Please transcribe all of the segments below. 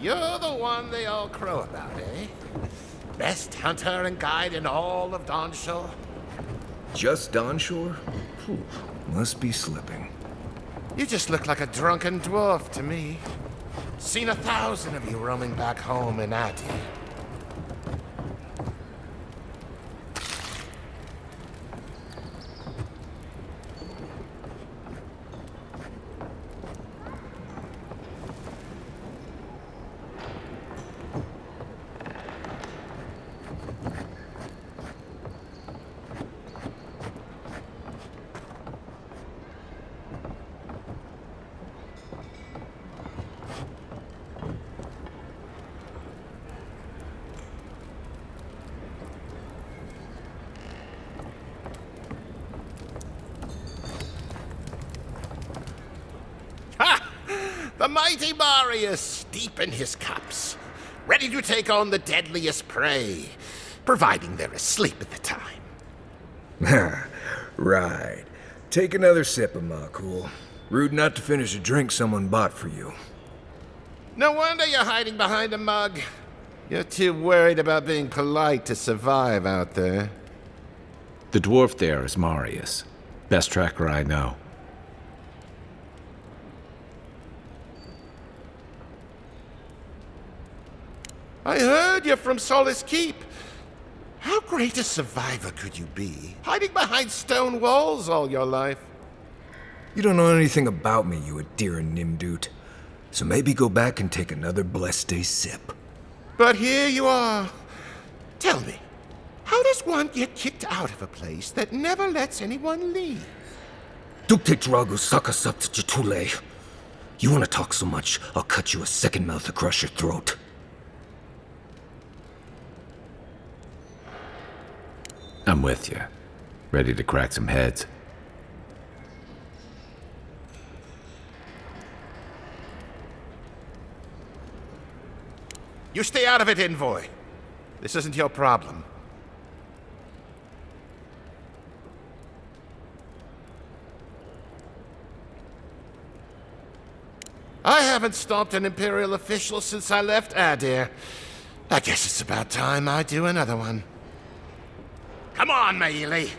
You're the one they all crow about, eh? Best hunter and guide in all of Dawnshore? Just Dawnshore? Whew, must be slipping. You just look like a drunken dwarf to me. Seen 1,000 of you roaming back home in Adi. The mighty Marius, deep in his cups, ready to take on the deadliest prey, providing they're asleep at the time. Right. Take another sip of my cool. Rude not to finish a drink someone bought for you. No wonder you're hiding behind a mug. You're too worried about being polite to survive out there. The dwarf there is Marius. Best tracker I know. I heard you're from Solace Keep. How great a survivor could you be, hiding behind stone walls all your life? You don't know anything about me, you Adiran Nimdut. So maybe go back and take another blessed day sip. But here you are. Tell me, how does one get kicked out of a place that never lets anyone leave? Dukte Dragu Sakasap Jitule. You wanna talk so much, I'll cut you a second mouth across your throat. I'm with you. Ready to crack some heads. You stay out of it, Envoy. This isn't your problem. I haven't stopped an Imperial official since I left Adir. I guess it's about time I do another one. Come on, Maili.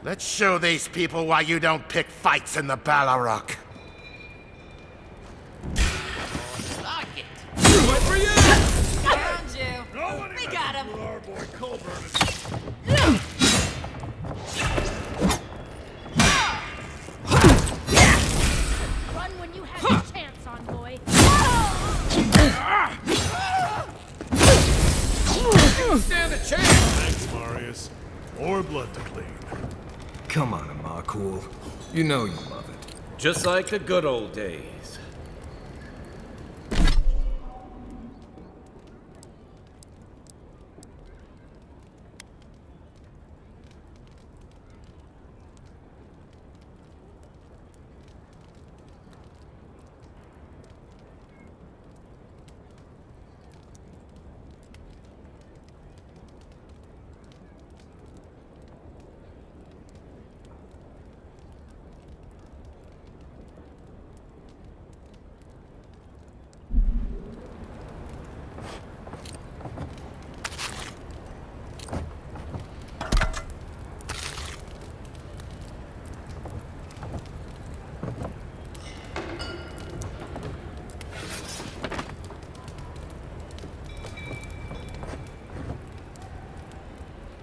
Let's show these people why you don't pick fights in the Ballarok. Lock it. What for you? Found you. We got him. Our boy Colburn. Run when you have a chance, envoy. Stand a chance! Thanks, Marius. More blood to clean. Come on, Amakul. You know you love it. Just like the good old days.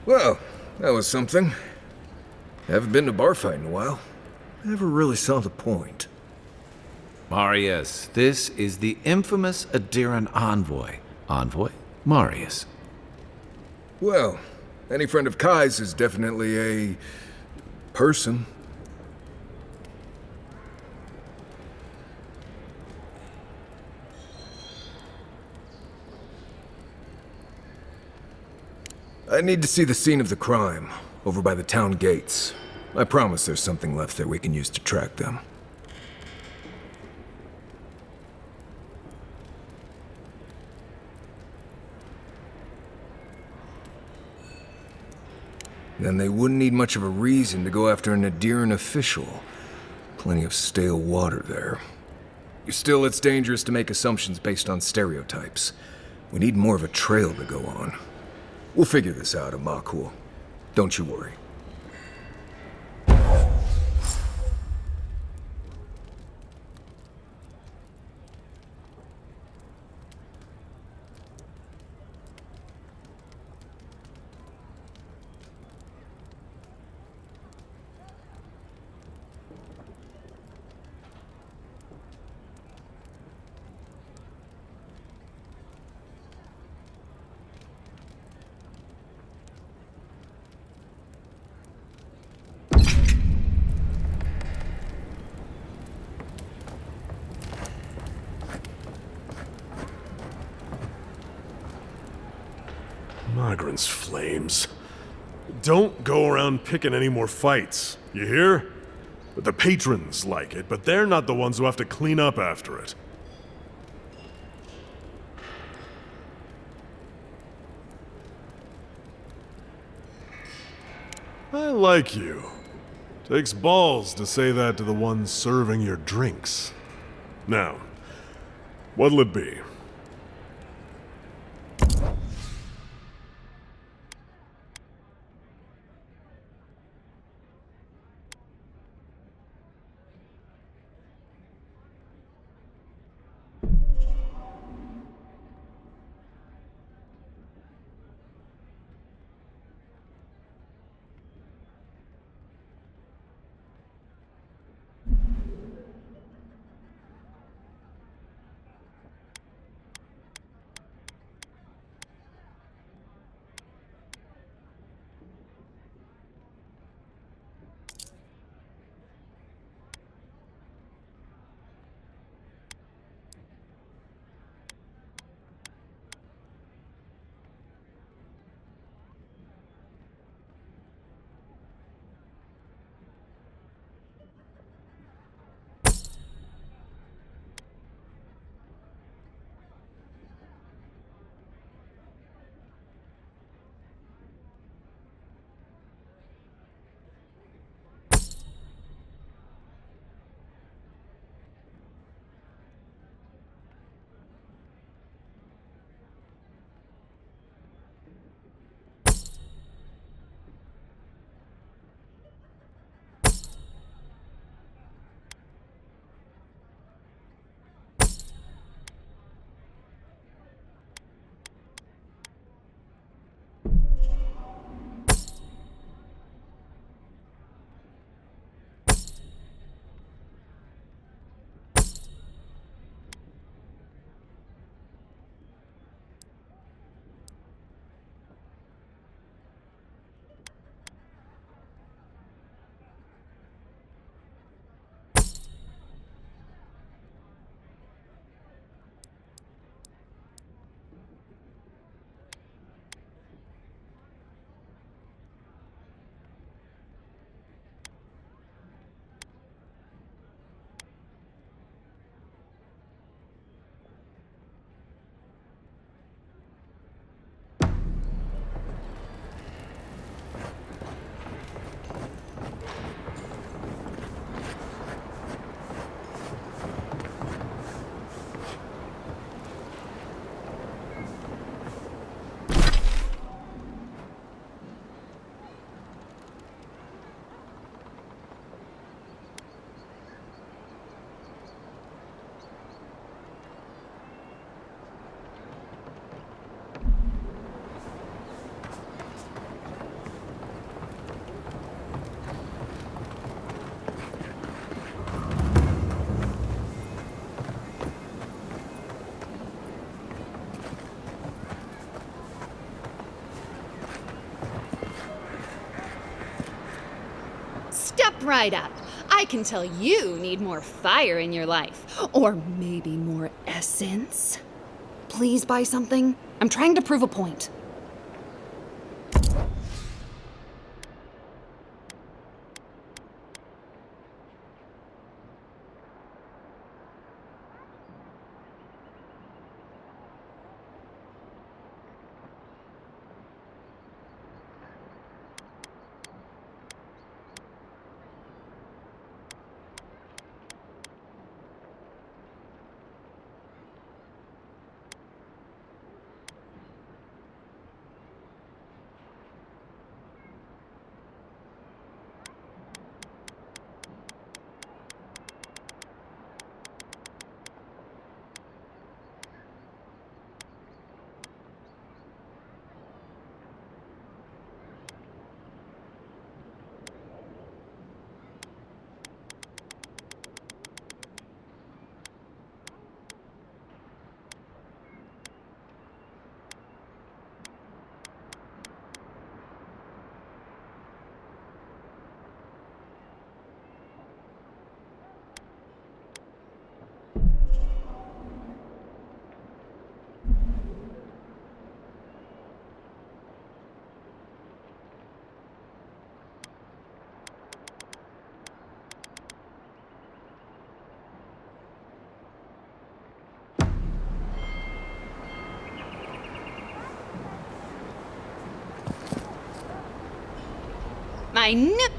Well, that was something. Haven't been to bar fight in a while. Never really saw the point. Marius, this is the infamous Adiran envoy. Envoy? Marius. Well, any friend of Kai's is definitely a... person. I need to see the scene of the crime, over by the town gates. I promise there's something left there we can use to track them. Then they wouldn't need much of a reason to go after an Adiran official. Plenty of stale water there. Still, it's dangerous to make assumptions based on stereotypes. We need more of a trail to go on. We'll figure this out, Amakul. Don't you worry. Migrants' flames. Don't go around picking any more fights, you hear? The patrons like it, but they're not the ones who have to clean up after it. I like you. Takes balls to say that to the ones serving your drinks. Now, what'll it be? Step right up. I can tell you need more fire in your life. Or maybe more essence. Please buy something. I'm trying to prove a point. I knew.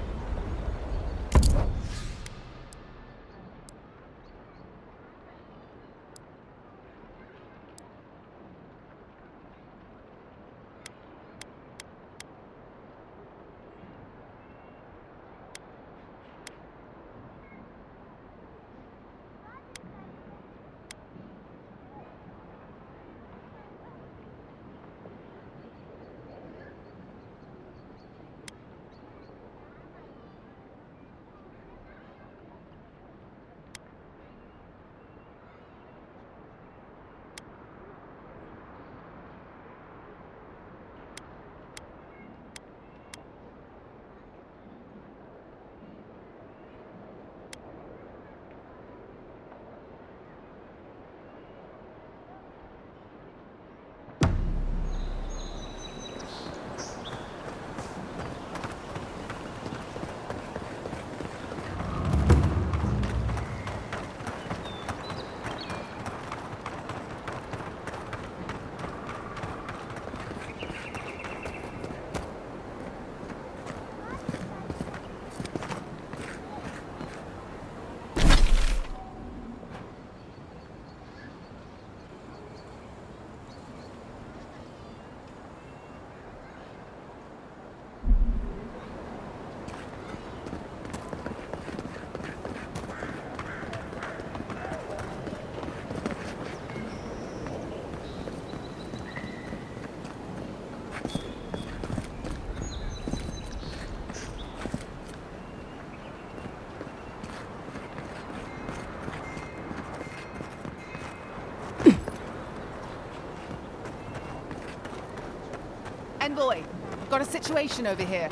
Envoy, got a situation over here.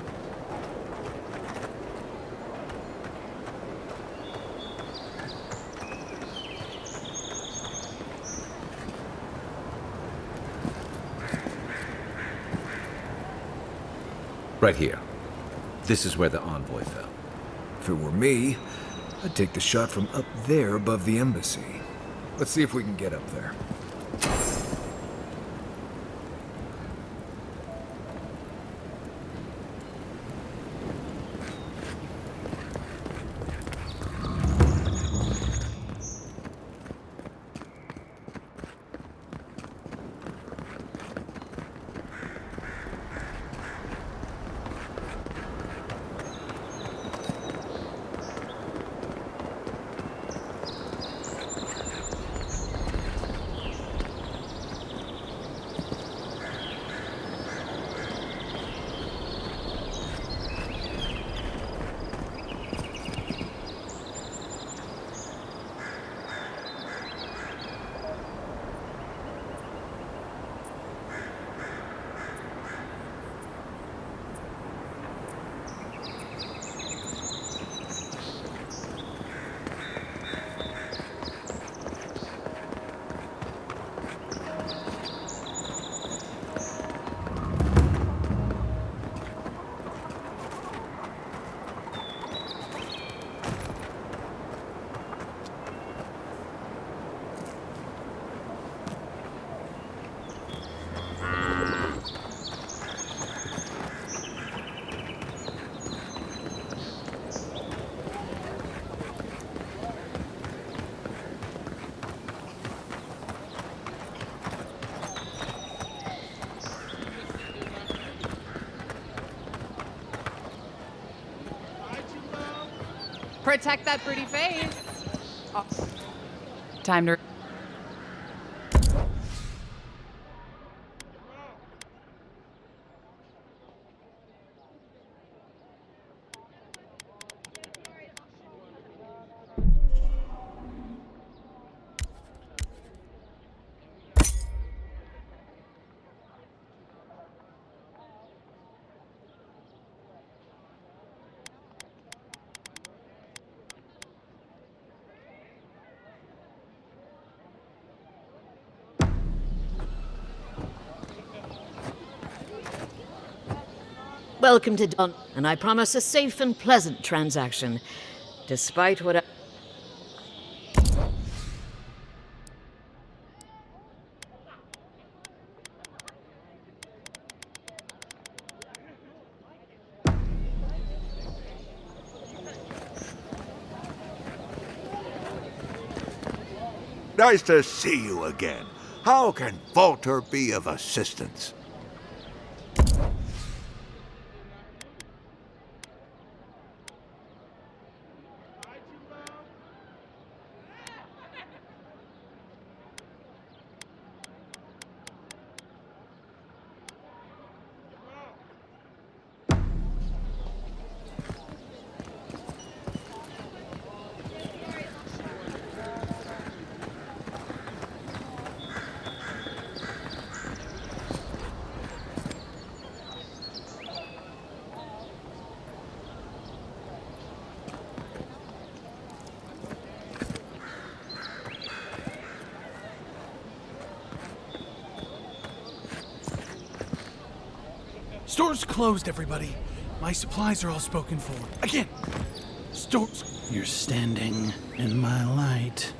Right here. This is where the envoy fell. If it were me, I'd take the shot from up there above the embassy. Let's see if we can get up there. Protect that pretty face. Oh. Time to... Welcome to Don, and I promise a safe and pleasant transaction, despite what I... Nice to see you again. How can Walter be of assistance? Store's closed, everybody. My supplies are all spoken for. Again! Store's... You're standing in my light.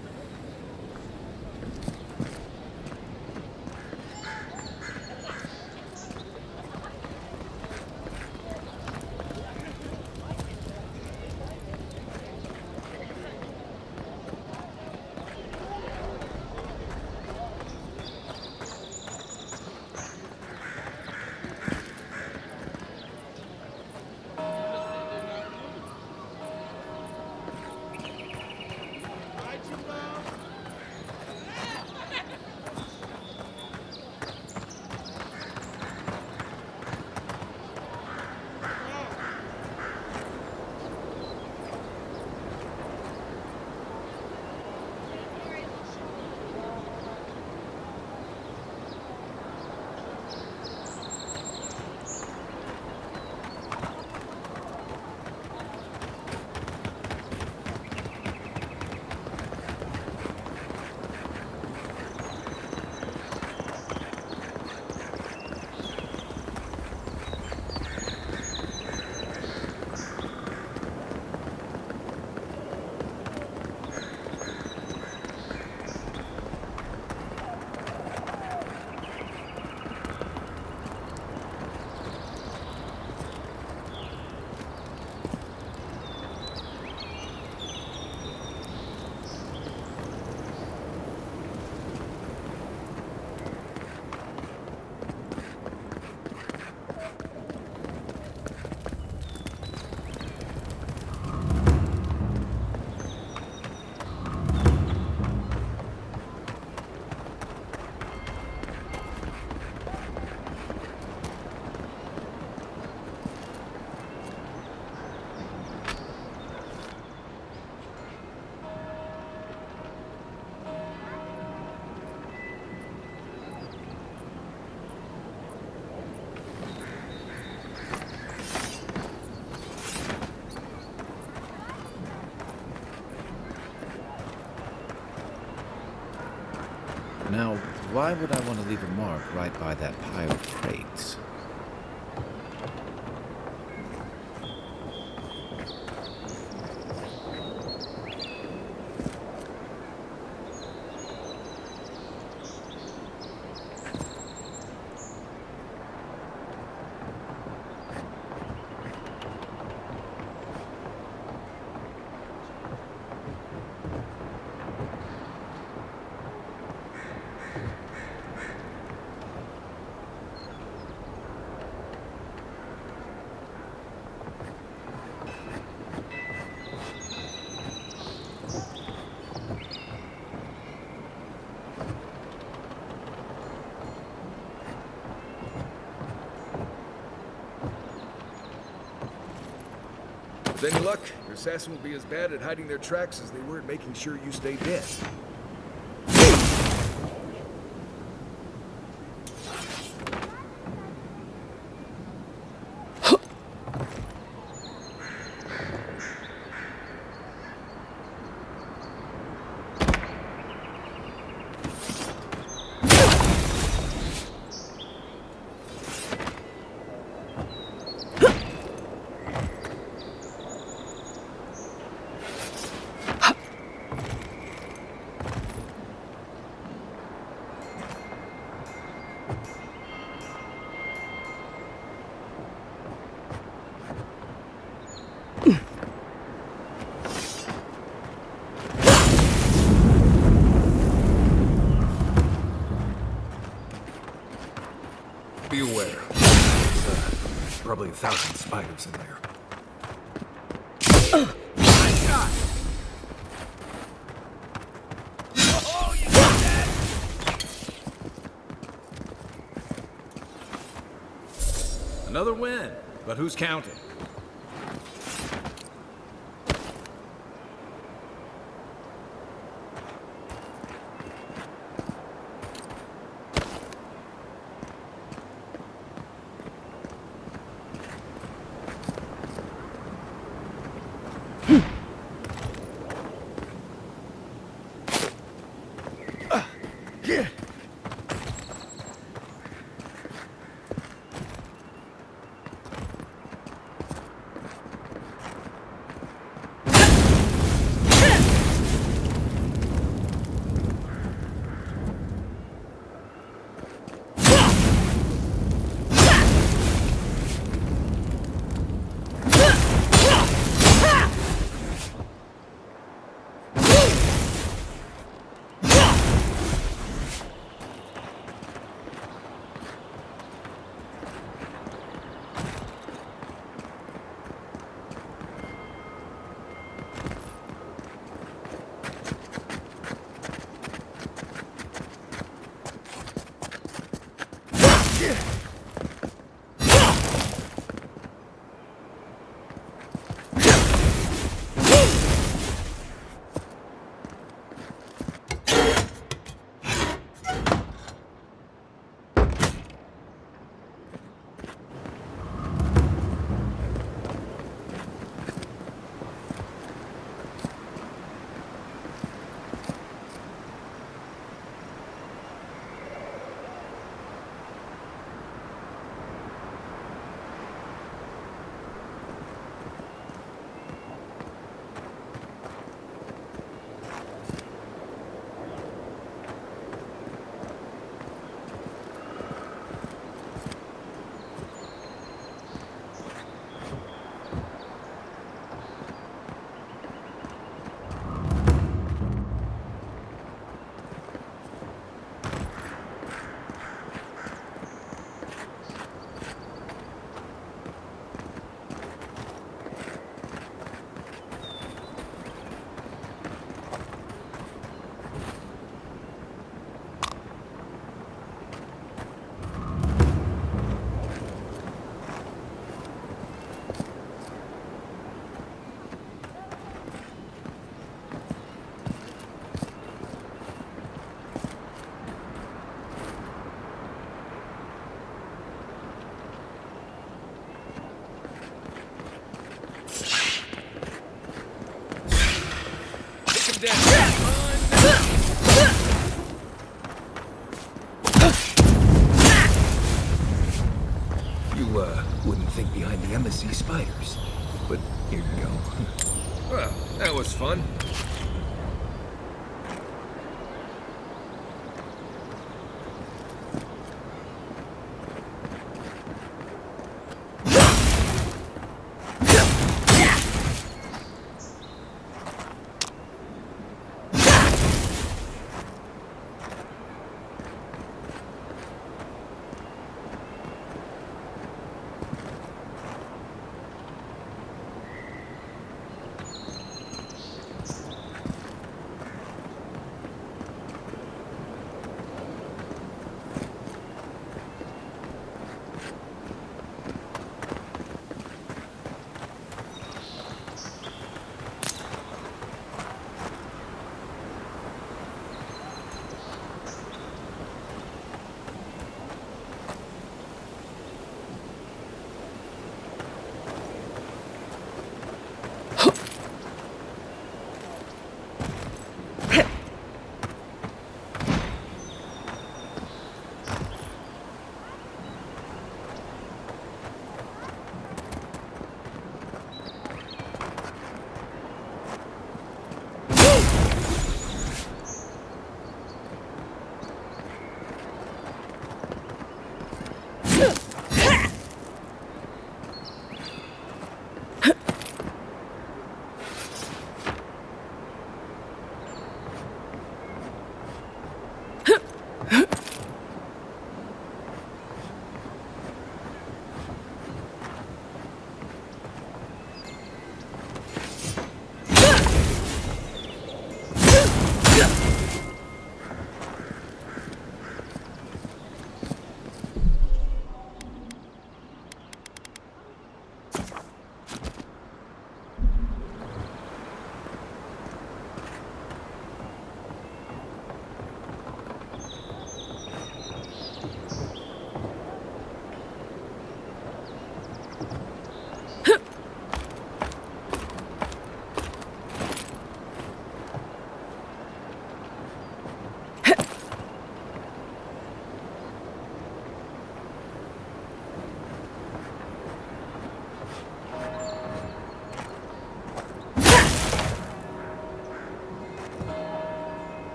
Now, why would I want to leave a mark right by that pile of crates? With any luck, your assassin will be as bad at hiding their tracks as they were at making sure you stay dead. Be aware. There's, probably 1,000 spiders in there. Another win, but who's counting? Wouldn't think behind the embassy spiders. But here you go. Well, that was fun.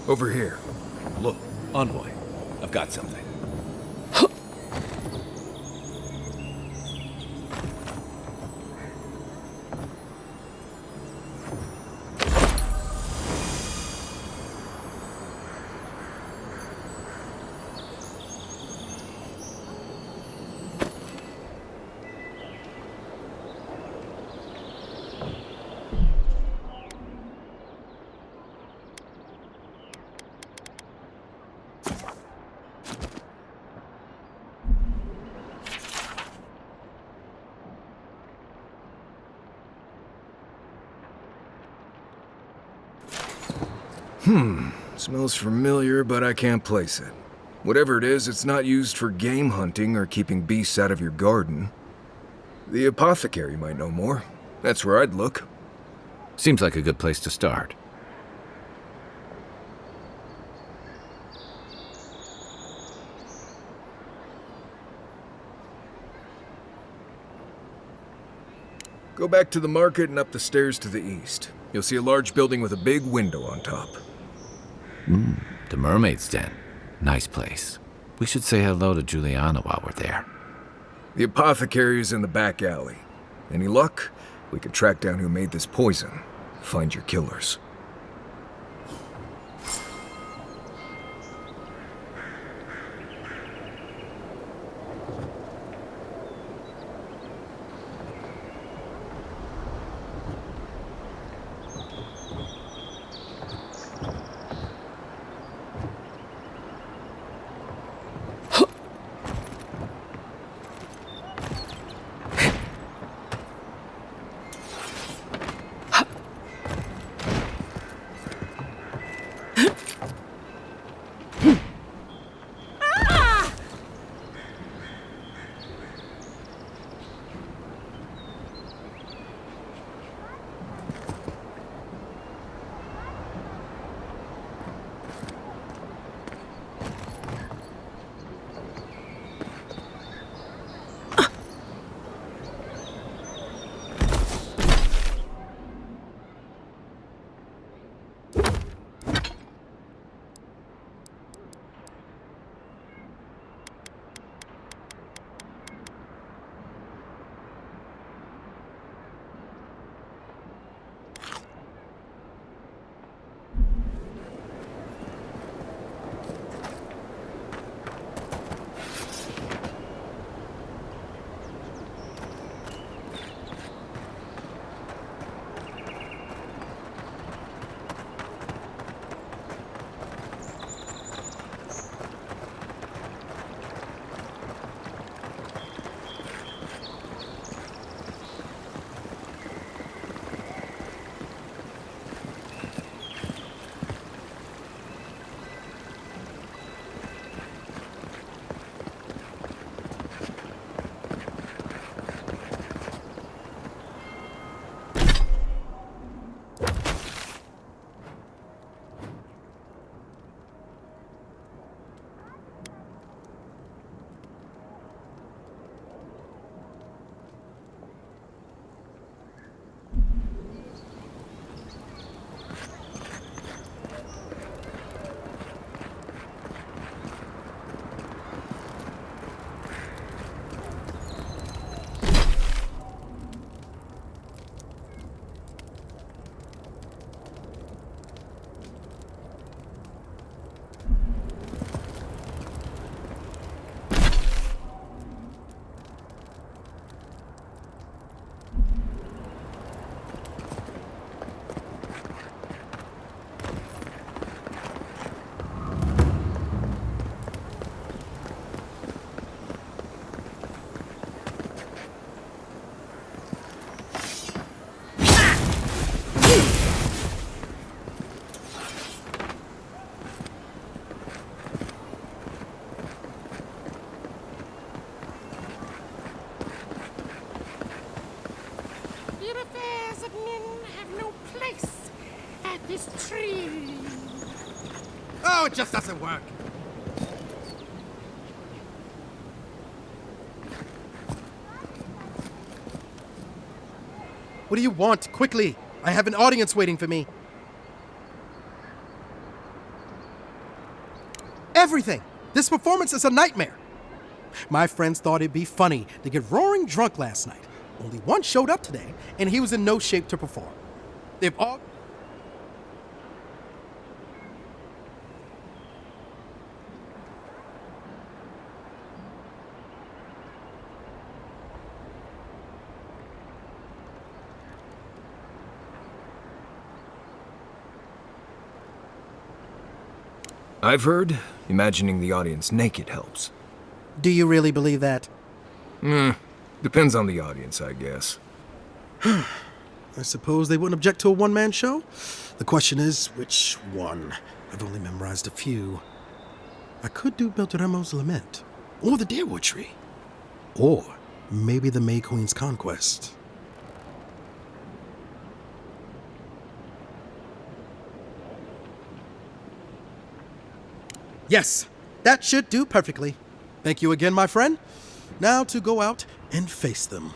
Over here. Look, Envoy, I've got something. Smells familiar, but I can't place it. Whatever it is, it's not used for game hunting or keeping beasts out of your garden. The apothecary might know more. That's where I'd look. Seems like a good place to start. Go back to the market and up the stairs to the east. You'll see a large building with a big window on top. The Mermaid's Den. Nice place. We should say hello to Juliana while we're there. The apothecary is in the back alley. Any luck? We could track down who made this poison. Find your killers. this tree. Oh, it just doesn't work. What do you want? Quickly! I have an audience waiting for me. everything. This performance is a nightmare. My friends thought it'd be funny to get roaring drunk last night. Only one showed up today, and he was in no shape to perform. They've all... I've heard imagining the audience naked helps. Do you really believe that? Depends on the audience, I guess. I suppose they wouldn't object to a one-man show? The question is, which one? I've only memorized a few. I could do Beltramo's Lament, or the Deerwood Tree, or maybe the May Queen's Conquest. Yes, that should do perfectly. Thank you again, my friend. Now to go out and face them.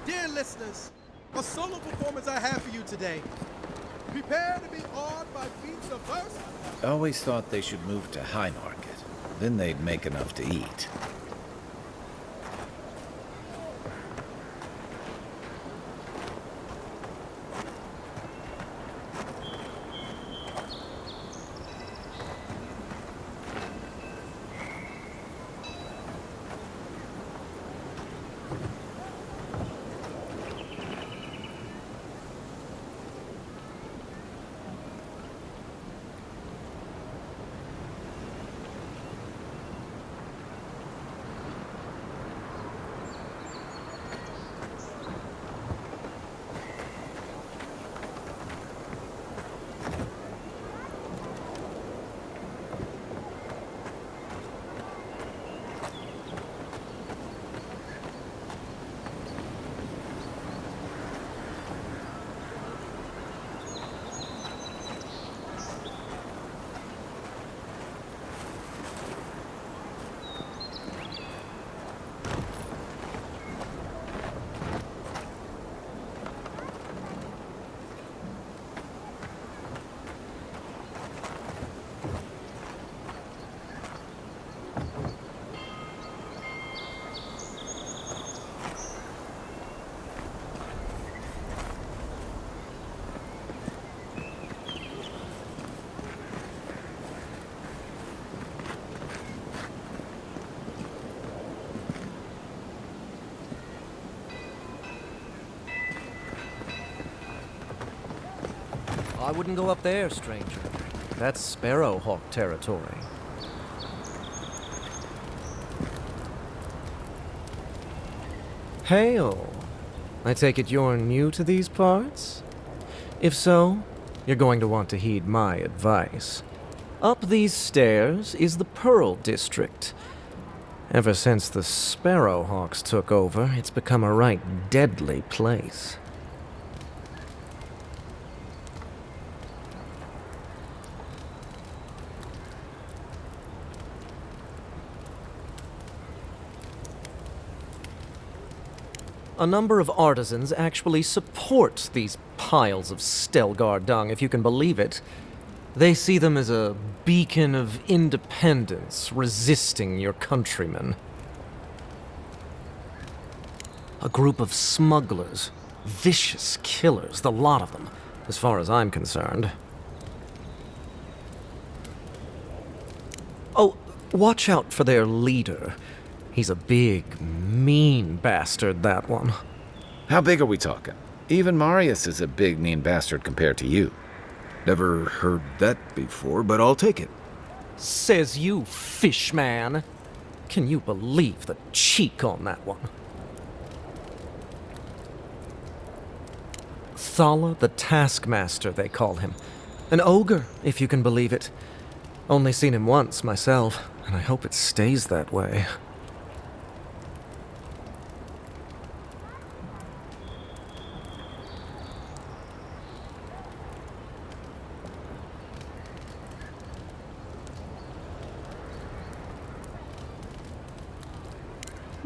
Dear listeners, a solo performance I have for you today. Prepare to be awed by feats of verse. I always thought they should move to High Market. Then they'd make enough to eat. I wouldn't go up there, stranger. That's Sparrowhawk territory. Hail. I take it you're new to these parts? If so, you're going to want to heed my advice. Up these stairs is the Pearl District. Ever since the Sparrowhawks took over, it's become a right deadly place. A number of artisans actually support these piles of Stelgar dung, if you can believe it. They see them as a beacon of independence, resisting your countrymen. A group of smugglers, vicious killers, the lot of them, as far as I'm concerned. Oh, watch out for their leader. He's a big, mean bastard, that one. How big are we talking? Even Marius is a big, mean bastard compared to you. Never heard that before, but I'll take it. Says you, fishman. Can you believe the cheek on that one? Thala the Taskmaster, they call him. An ogre, if you can believe it. Only seen him once myself, and I hope it stays that way.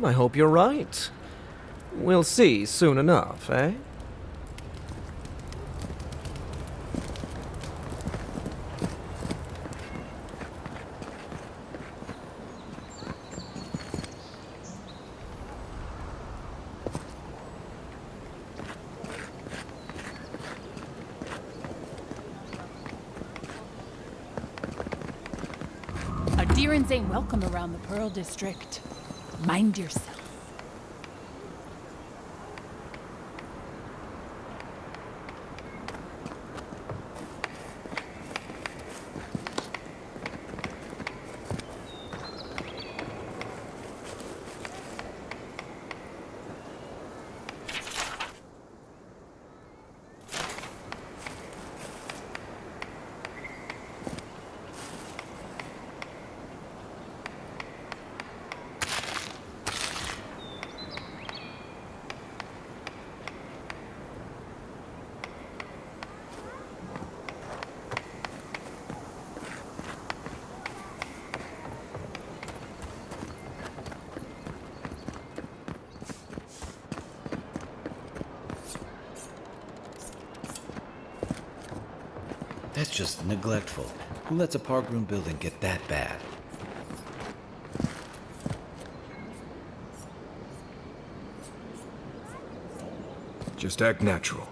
I hope you're right. We'll see soon enough, eh? Adherents ain't welcome around the Pearl District. Mind yourself. That's just neglectful. Who lets a park room building get that bad? Just act natural.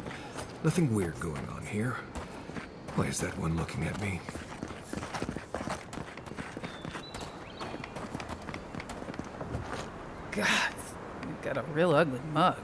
Nothing weird going on here. Why is that one looking at me? God, you've got a real ugly mug.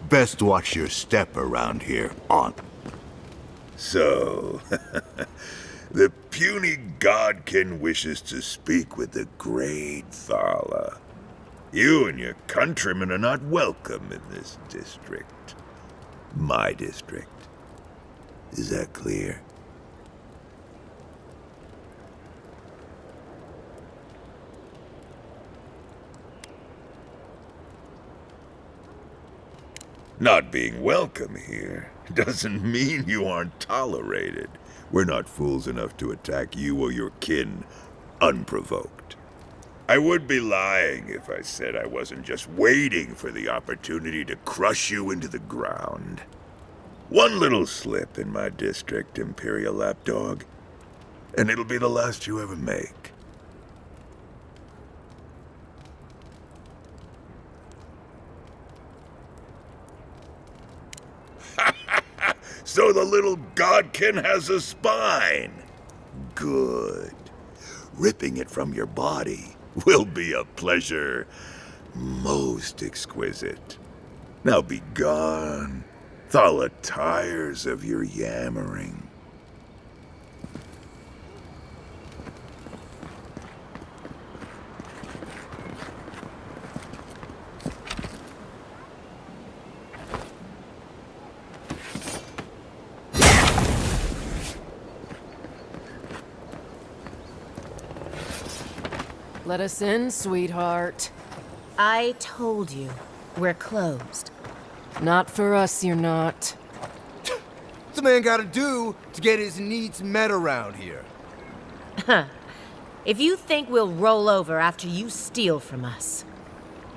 Best watch your step around here, Aunt. So, the puny godkin wishes to speak with the great Thala. You and your countrymen are not welcome in this district. My district. Is that clear? Not being welcome here doesn't mean you aren't tolerated. We're not fools enough to attack you or your kin unprovoked. I would be lying if I said I wasn't just waiting for the opportunity to crush you into the ground. One little slip in my district, Imperial Lapdog, and it'll be the last you ever make. So the little godkin has a spine. Good. Ripping it from your body will be a pleasure most exquisite. Now be gone. Thala tires of your yammering. Let us in, sweetheart. I told you, we're closed. Not for us, you're not. What's a man gotta do to get his needs met around here? If you think we'll roll over after you steal from us,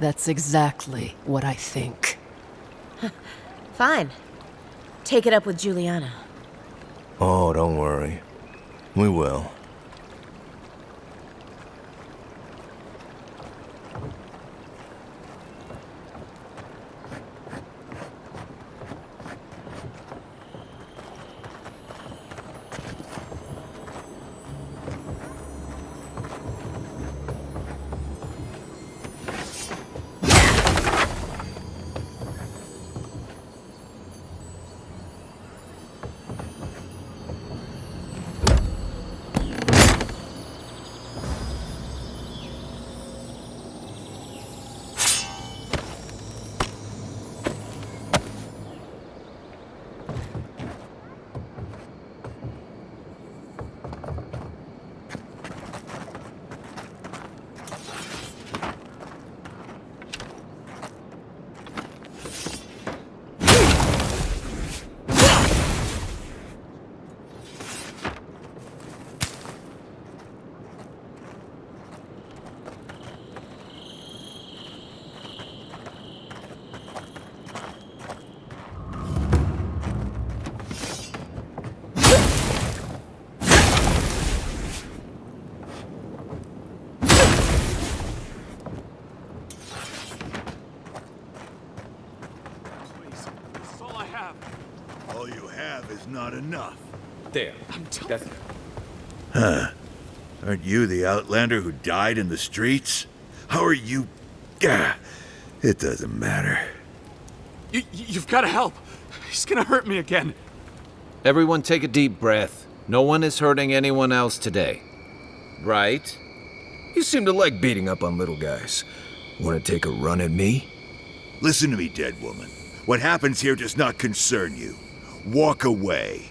That's exactly what I think. Fine. Take it up with Juliana. Oh, don't worry. We will. All you have is not enough. There. That's... Huh. Aren't you the Outlander who died in the streets? How are you... Gah. It doesn't matter. You've got to help. He's gonna hurt me again. Everyone take a deep breath. No one is hurting anyone else today. Right? You seem to like beating up on little guys. Want to take a run at me? Listen to me, dead woman. What happens here does not concern you. Walk away.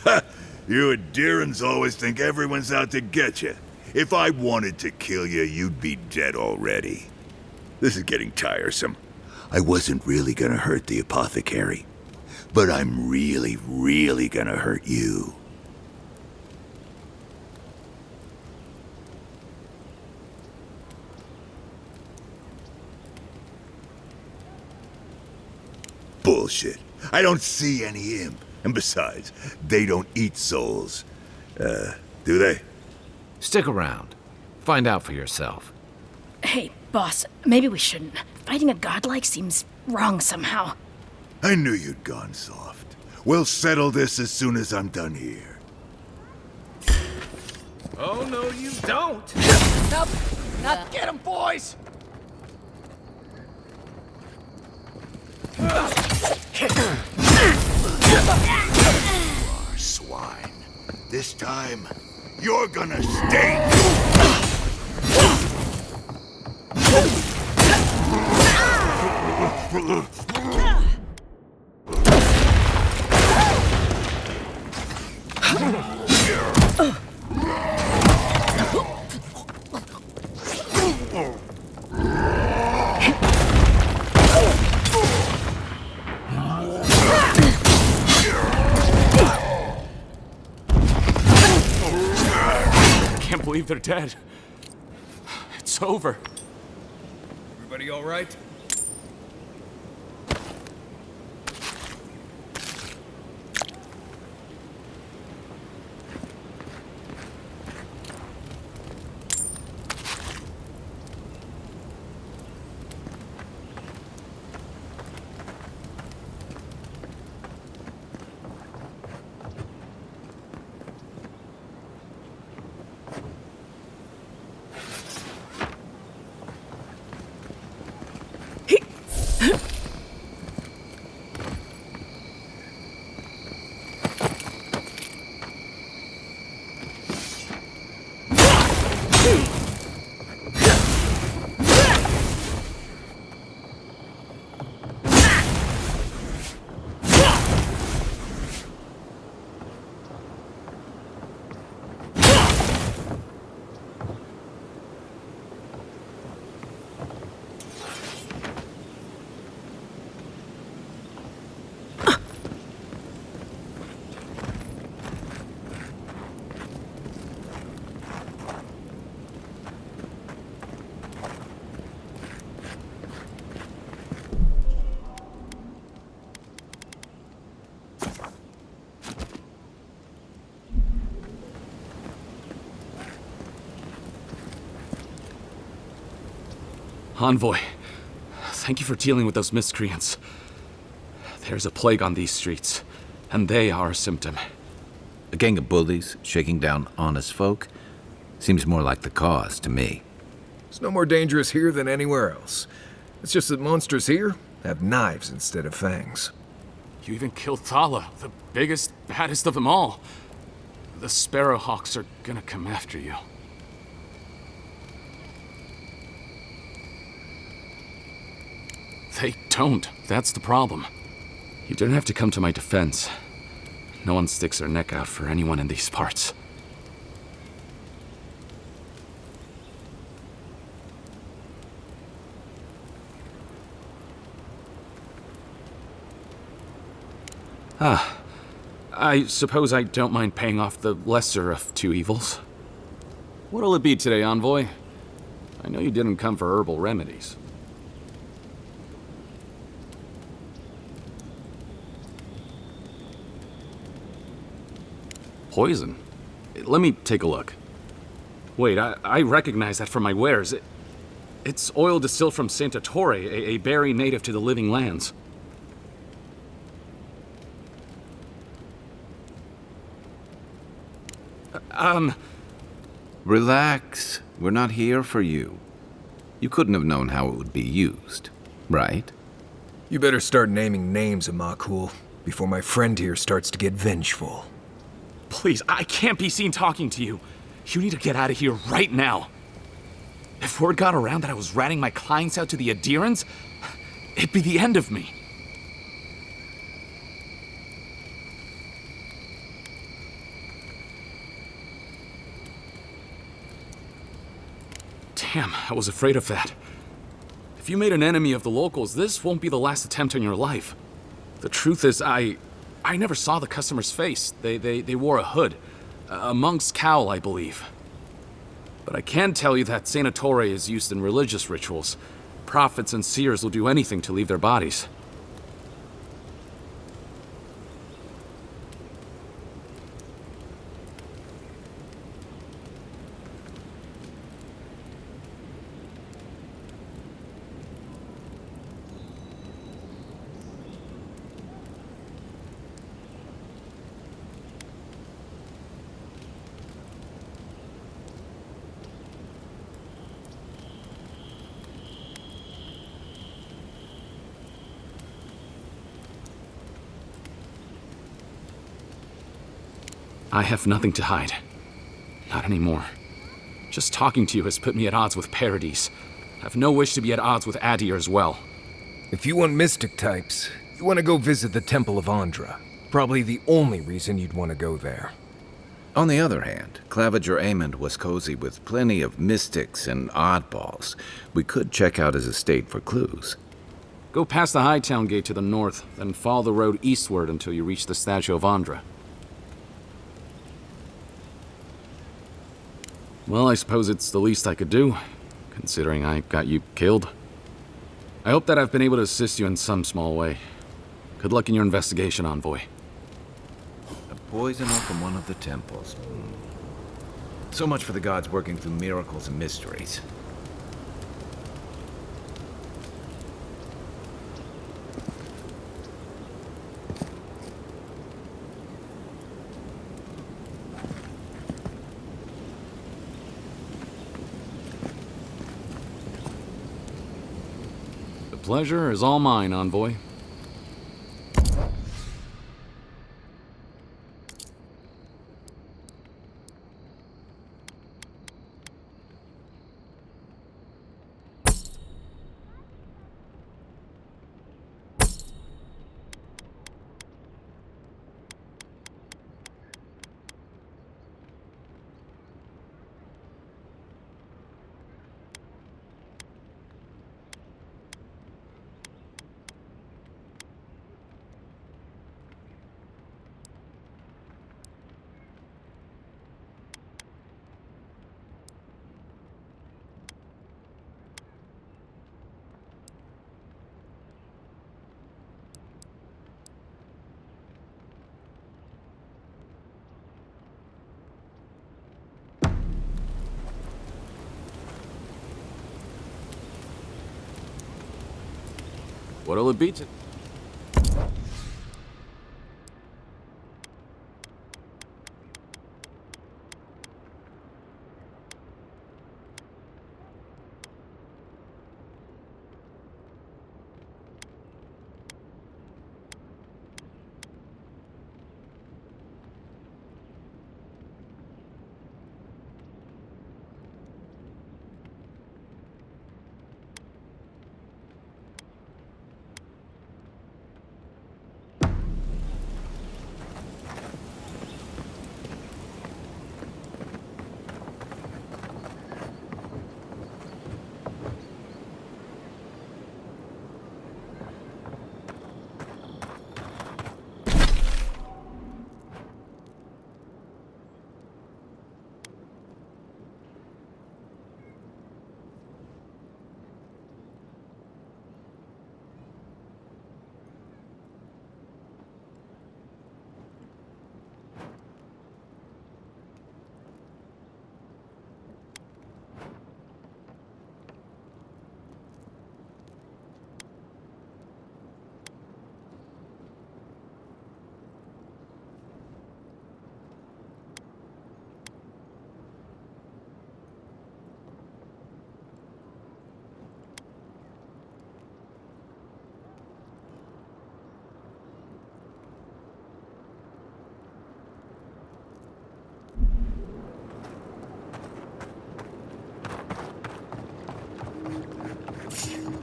Ha! You Addirans always think everyone's out to get you. If I wanted to kill you, you'd be dead already. This is getting tiresome. I wasn't really gonna hurt the apothecary, but I'm really, really gonna hurt you. Bullshit. I don't see any imp. And besides, they don't eat souls. Do they? Stick around. Find out for yourself. Hey, boss, maybe we shouldn't. Fighting a godlike seems wrong somehow. I knew you'd gone soft. We'll settle this as soon as I'm done here. Oh, no, you don't! Now get him, boys! You are swine. This time, you're gonna stink! Can't believe they're dead. It's over. Everybody all right? Envoy, thank you for dealing with those miscreants. There's a plague on these streets, and they are a symptom. A gang of bullies shaking down honest folk seems more like the cause to me. It's no more dangerous here than anywhere else. It's just that monsters here have knives instead of fangs. You even killed Thala, the biggest, baddest of them all. The Sparrowhawks are gonna come after you. They don't. That's the problem. You didn't have to come to my defense. No one sticks their neck out for anyone in these parts. I suppose I don't mind paying off the lesser of two evils. What'll it be today, Envoy? I know you didn't come for herbal remedies. Poison? Let me take a look. Wait, I recognize that from my wares. It's oil distilled from Santa Torre, a berry native to the Living Lands. Relax. We're not here for you. You couldn't have known how it would be used, right? You better start naming names, Amakul, before my friend here starts to get vengeful. Please, I can't be seen talking to you. You need to get out of here right now. If word got around that I was ratting my clients out to the Adherents, it'd be the end of me. Damn, I was afraid of that. If you made an enemy of the locals, this won't be the last attempt on your life. The truth is, I never saw the customer's face. They wore a hood. A monk's cowl, I believe. But I can tell you that Santa Torre is used in religious rituals. Prophets and seers will do anything to leave their bodies. I have nothing to hide. Not anymore. Just talking to you has put me at odds with Paradis. I have no wish to be at odds with Adir as well. If you want mystic types, you want to go visit the Temple of Andra. Probably the only reason you'd want to go there. On the other hand, Claviger Amond was cozy with plenty of mystics and oddballs. We could check out his estate for clues. Go past the Hightown Gate to the north, then follow the road eastward until you reach the statue of Andra. Well, I suppose it's the least I could do, considering I got you killed. I hope that I've been able to assist you in some small way. Good luck in your investigation, Envoy. A poison from one of the temples. So much for the gods working through miracles and mysteries. The pleasure is all mine, Envoy. What'll it be to...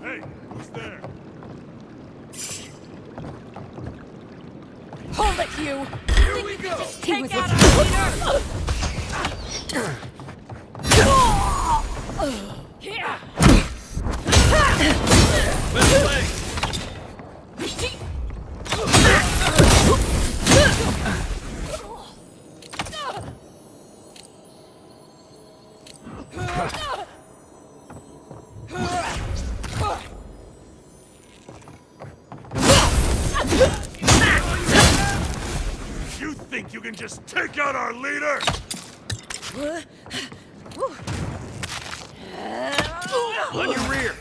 Hey, who's there? Hold it, you! Here we go! Take out our leader! Here! Left leg! You think you can just take out our leader? On your rear!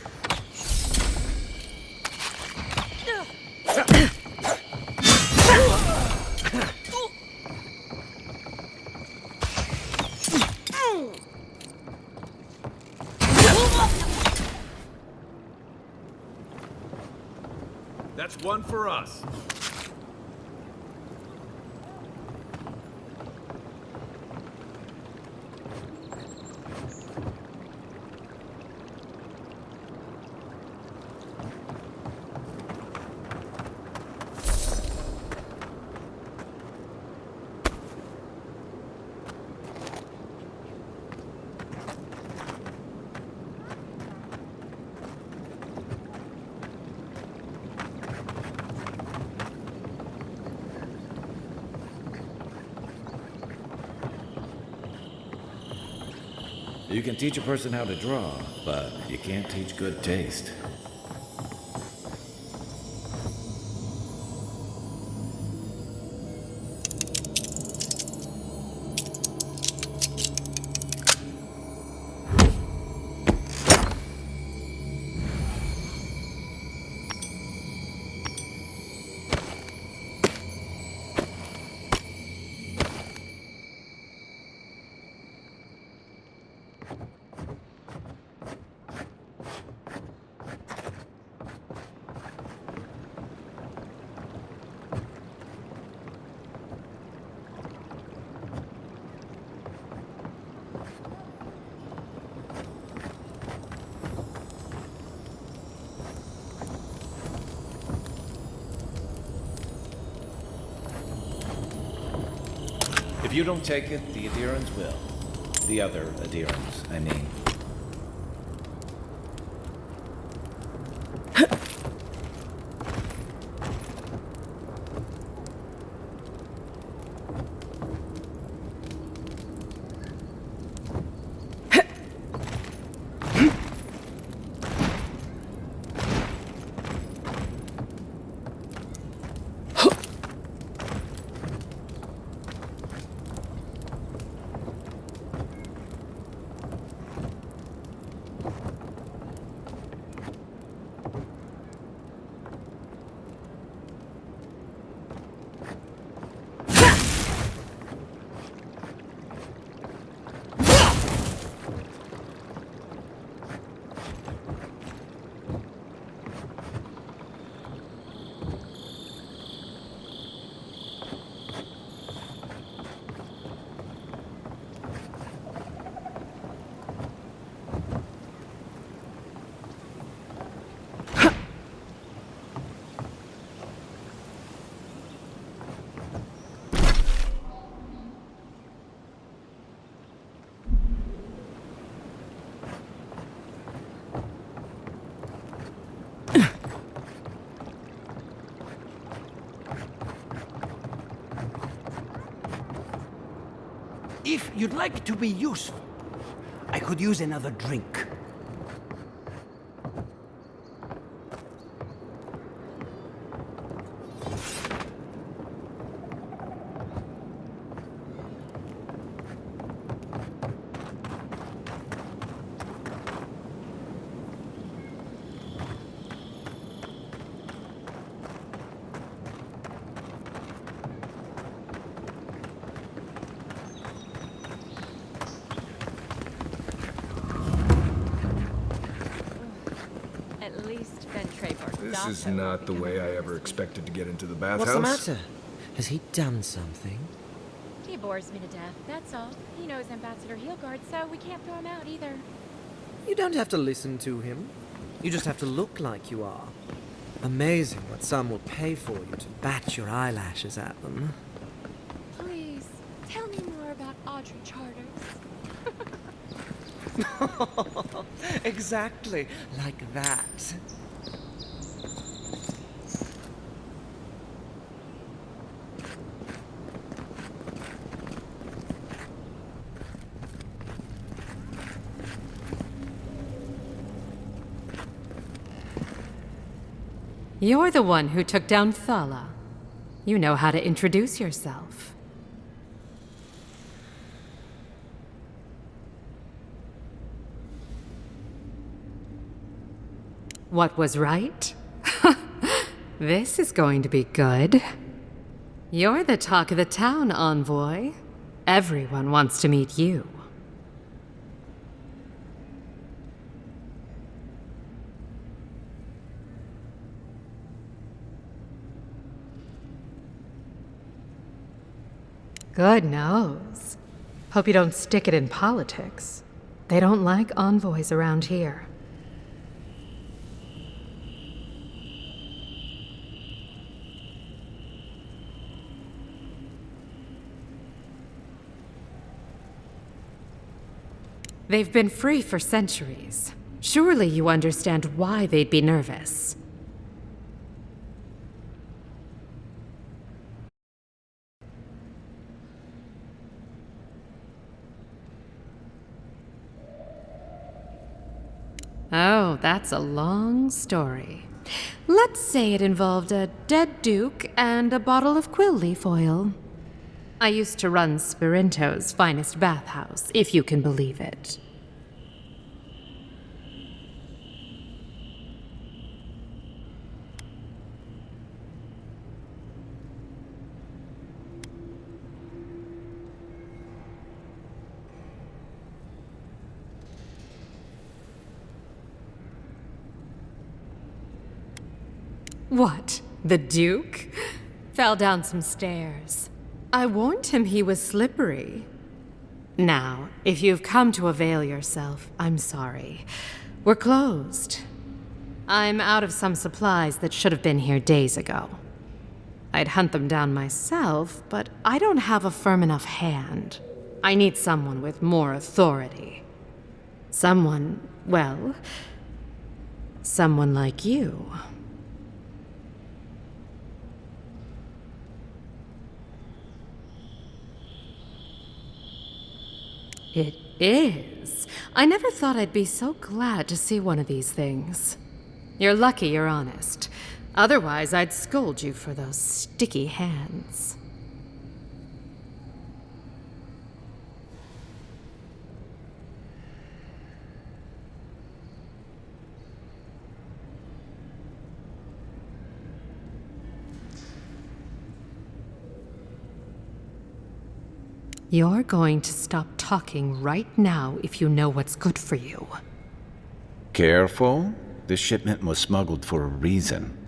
That's one for us. You can teach a person how to draw, but you can't teach good taste. If you don't take it, the adherents will. The other adherents, I mean. If you'd like to be useful, I could use another drink. This is not the way I ever expected to get into the bathhouse. What's the matter? Has he done something? He bores me to death, that's all. He knows Ambassador Heelguard, so we can't throw him out either. You don't have to listen to him. You just have to look like you are. Amazing what some will pay for you to bat your eyelashes at them. Please, tell me more about Audrey Charters. Exactly like that. You're the one who took down Thala. You know how to introduce yourself. What was right? This is going to be good. You're the talk of the town, envoy. Everyone wants to meet you. Good nose. Hope you don't stick it in politics. They don't like envoys around here. They've been free for centuries. Surely you understand why they'd be nervous. Oh, that's a long story. Let's say it involved a dead duke and a bottle of quill leaf oil. I used to run Spirinto's finest bathhouse, if you can believe it. What? The Duke? Fell down some stairs. I warned him he was slippery. Now, if you've come to avail yourself, I'm sorry. We're closed. I'm out of some supplies that should have been here days ago. I'd hunt them down myself, but I don't have a firm enough hand. I need someone with more authority. Someone, well, someone like you. It is. I never thought I'd be so glad to see one of these things. You're lucky you're honest. Otherwise, I'd scold you for those sticky hands. You're going to stop talking right now if you know what's good for you. Careful. This shipment was smuggled for a reason.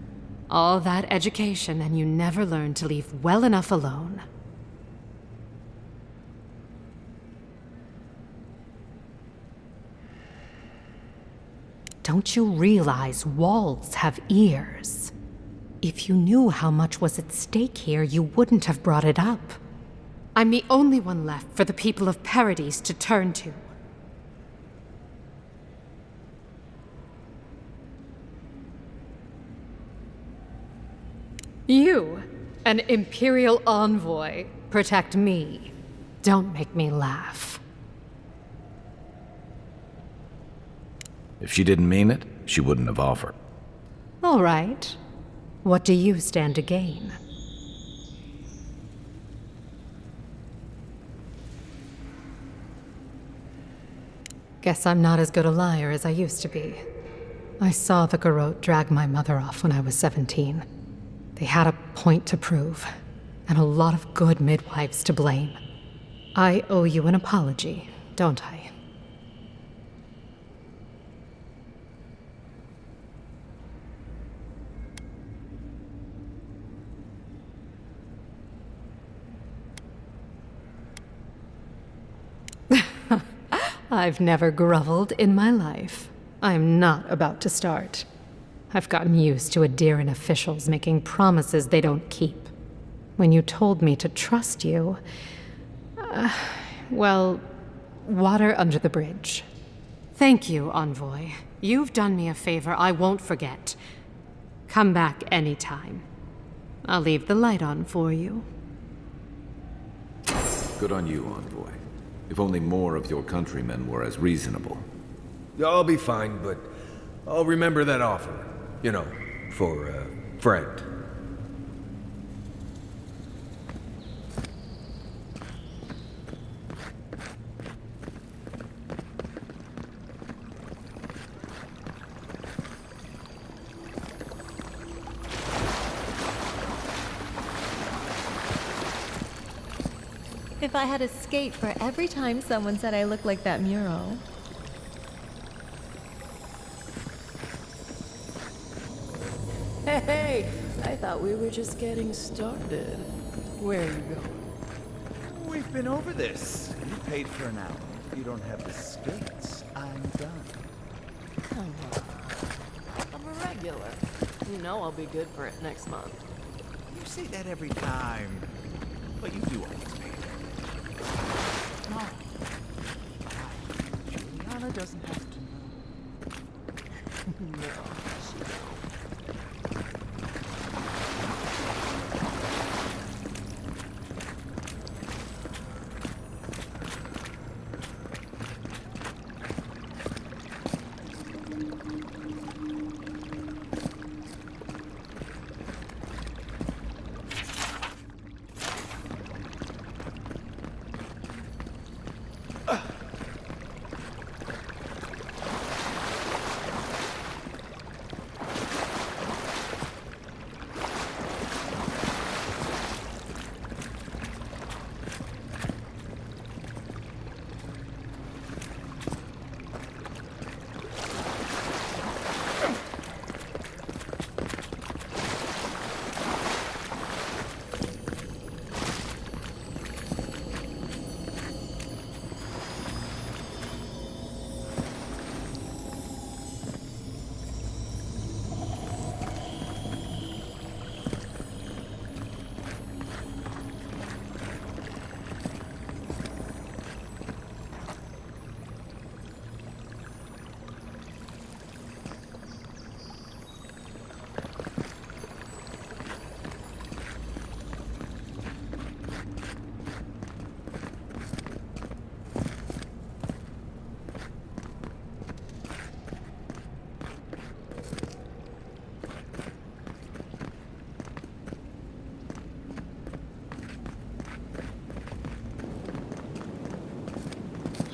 All that education and you never learned to leave well enough alone. Don't you realize walls have ears? If you knew how much was at stake here, you wouldn't have brought it up. I'm the only one left for the people of Paradise to turn to. You, an Imperial envoy, protect me. Don't make me laugh. If she didn't mean it, she wouldn't have offered. All right. What do you stand to gain? Guess I'm not as good a liar as I used to be. I saw the garrote drag my mother off when I was 17. They had a point to prove, and a lot of good midwives to blame. I owe you an apology, don't I? I've never groveled in my life. I'm not about to start. I've gotten used to Adairan officials making promises they don't keep. When you told me to trust you, well, water under the bridge. Thank you, Envoy. You've done me a favor I won't forget. Come back anytime. I'll leave the light on for you. Good on you, Envoy. If only more of your countrymen were as reasonable. I'll be fine, but I'll remember that offer. You know, for a friend. If I had a skate for every time someone said I look like that mural. Hey, I thought we were just getting started. Where are you going? We've been over this. You paid for an hour. If you don't have the skates, I'm done. Come on. I'm a regular. You know I'll be good for it next month. You say that every time, but you do always pay. No. Juliana doesn't have to know. No, she don't.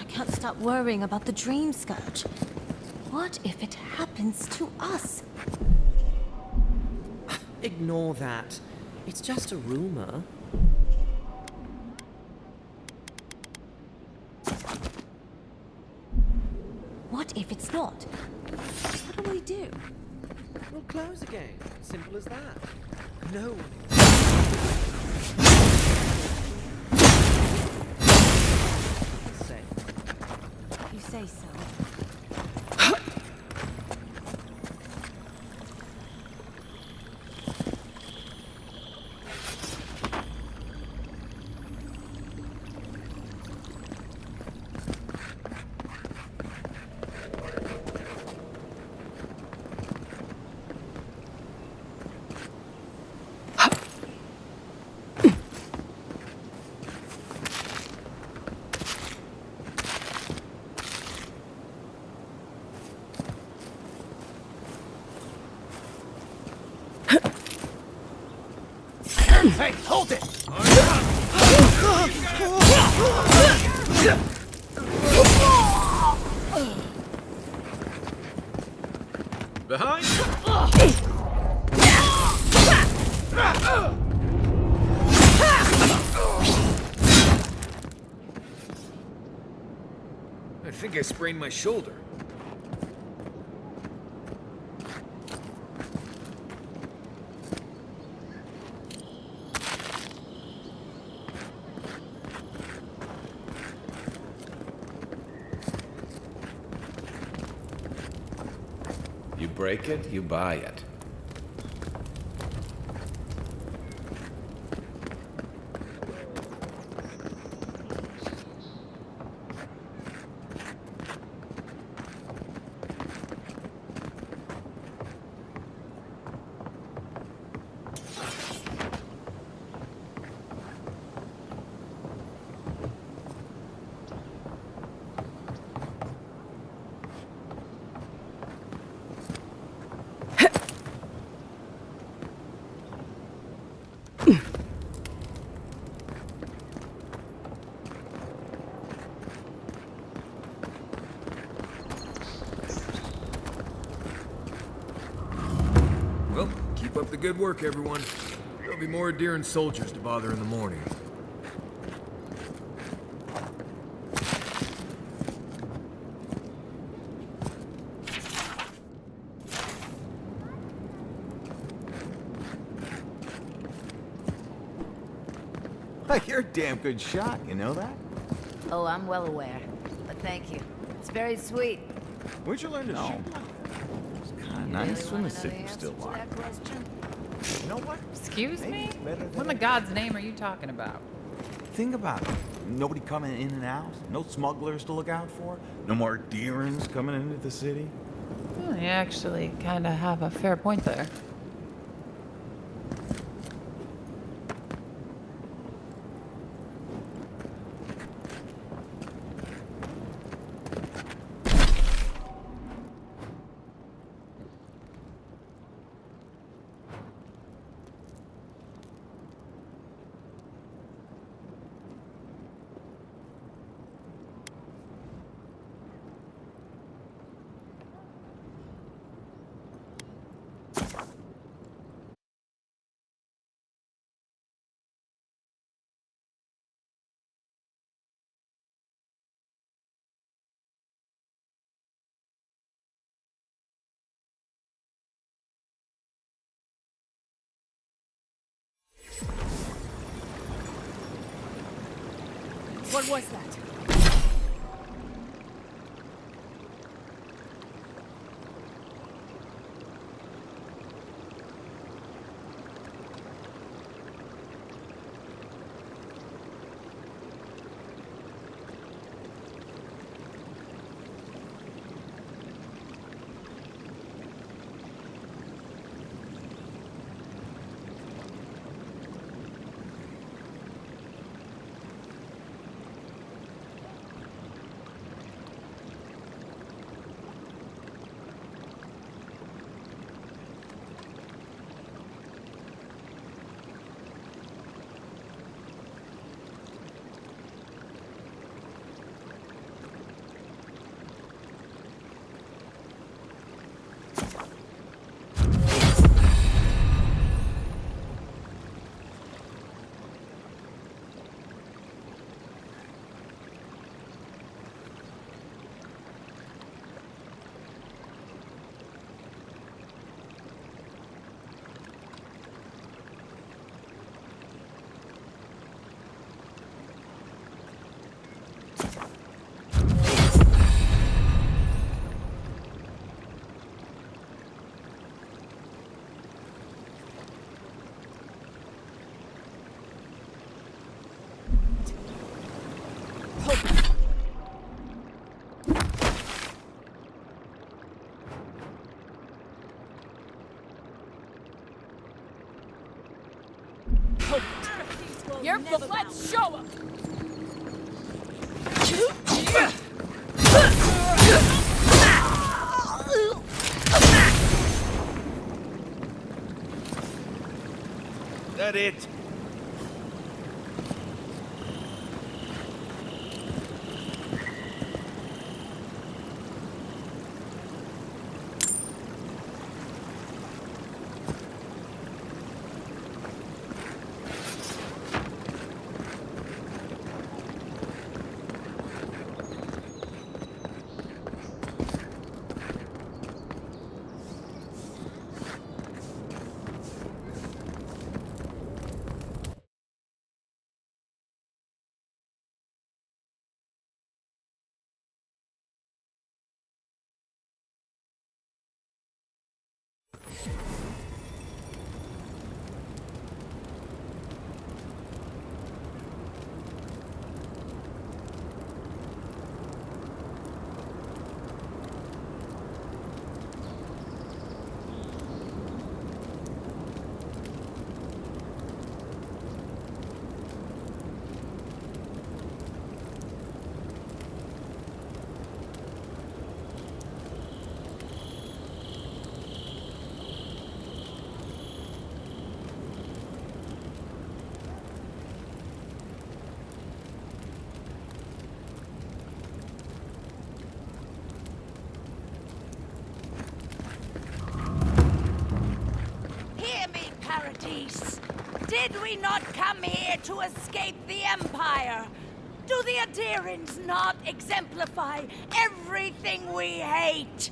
Can't stop worrying about the dream scourge. What if it happens to us? Ignore that. It's just a rumor. What if it's not? What do we do? We'll close again. Simple as that. No one. You say so. Hey, hold it! Behind! I think I sprained my shoulder. You break it, you buy it. Well, keep up the good work, everyone. There'll be more deer and soldiers to bother in the morning. You're a damn good shot, you know that? Oh, I'm well aware. But thank you. It's very sweet. Where'd you learn to shoot? It's kind of nice when the city's still alive. You know what? Excuse Maybe me? it's better than What in the God's name are you talking about? Think about it. Nobody coming in and out. No smugglers to look out for. No more deerins coming into the city. You actually kind of have a fair point there. What was that? You're let's show him. That it? Paradise? Did we not come here to escape the Empire? Do the Adherents not exemplify everything we hate?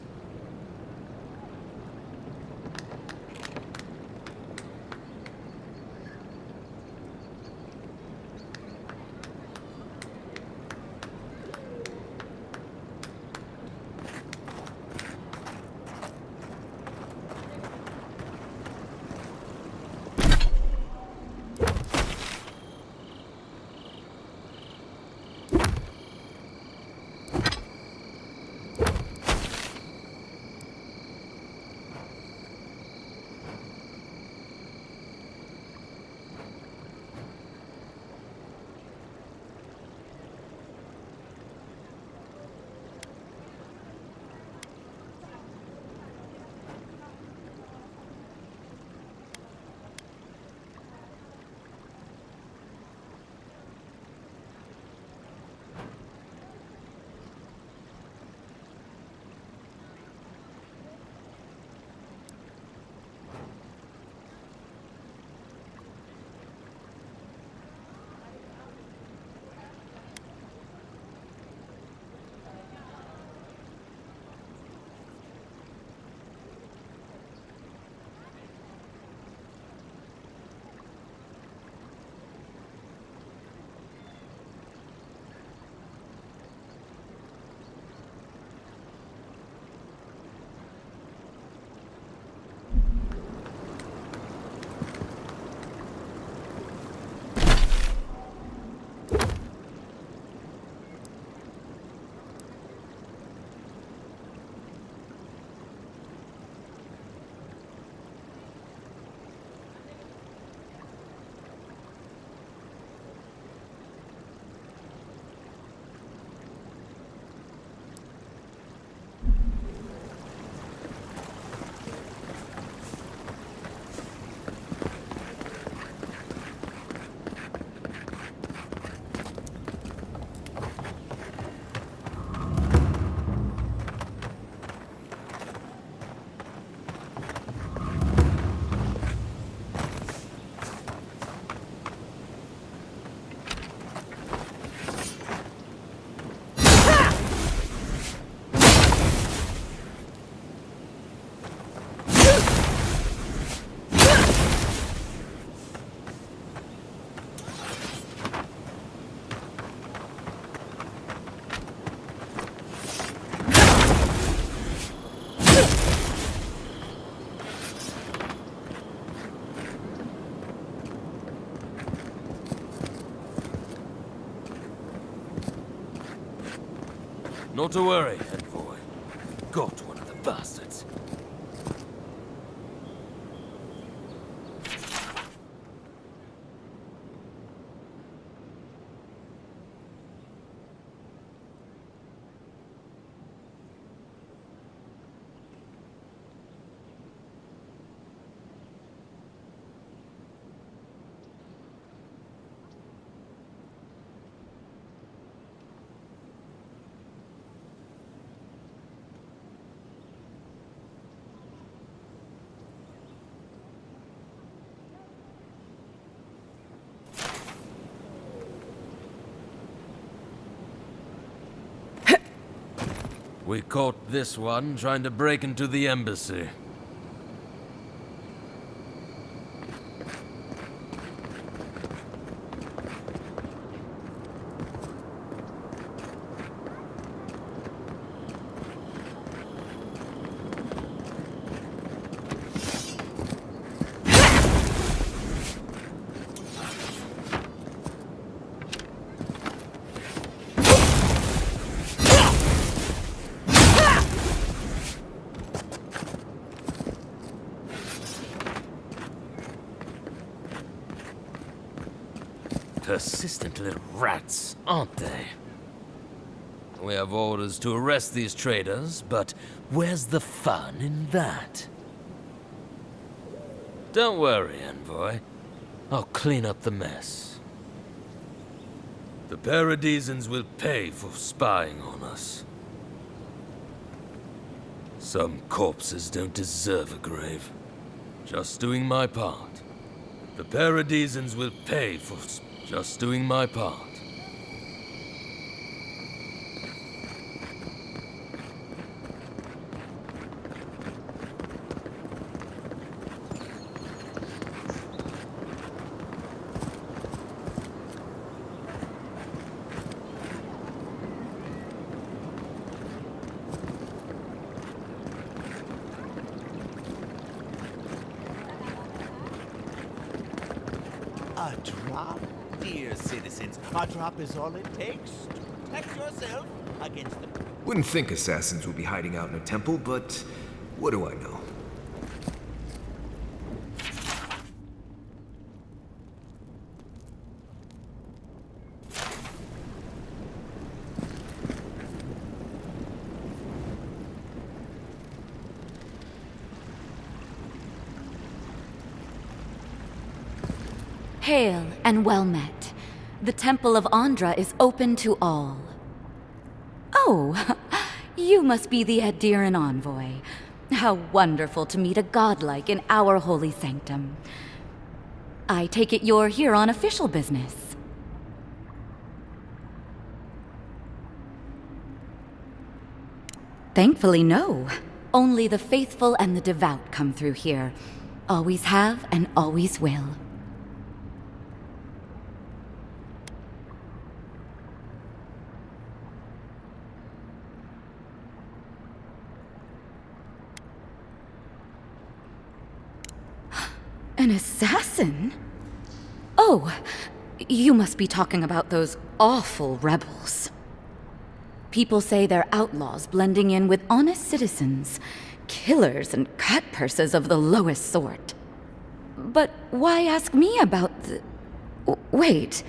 Not to worry, envoy. Got one of the bastards. We caught this one trying to break into the embassy. Persistent little rats, aren't they? We have orders to arrest these traitors, but where's the fun in that? Don't worry, envoy. I'll clean up the mess. The Paradisans will pay for spying on us. Some corpses don't deserve a grave. Just doing my part. The Paradisans will pay for just doing my part. A drop, dear citizens. A drop is all it takes to protect yourself against the... Wouldn't think assassins would be hiding out in a temple, but what do I know? Hail and well met. The Temple of Andra is open to all. Oh, you must be the Adiran envoy. How wonderful to meet a godlike in our holy sanctum. I take it you're here on official business. Thankfully, no. Only the faithful and the devout come through here. Always have and always will. An assassin? Oh, you must be talking about those awful rebels. People say they're outlaws blending in with honest citizens, killers and cutpurses of the lowest sort. But why ask me about the... Wait,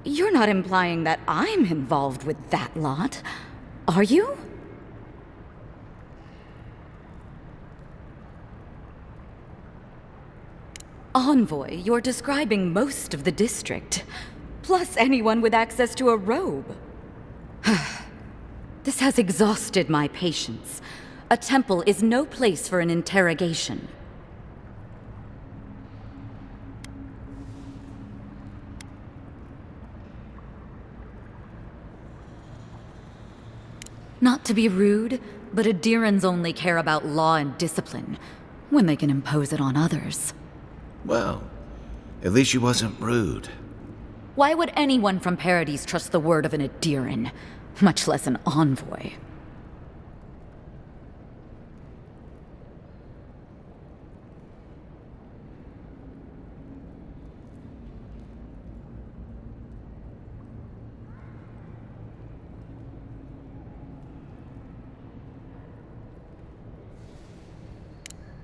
you're not implying that I'm involved with that lot, are you? Envoy, you're describing most of the district, plus anyone with access to a robe. This has exhausted my patience. A temple is no place for an interrogation. Not to be rude, but Adirans only care about law and discipline, when they can impose it on others. Well, at least she wasn't rude. Why would anyone from Paradis trust the word of an Adiran, much less an envoy?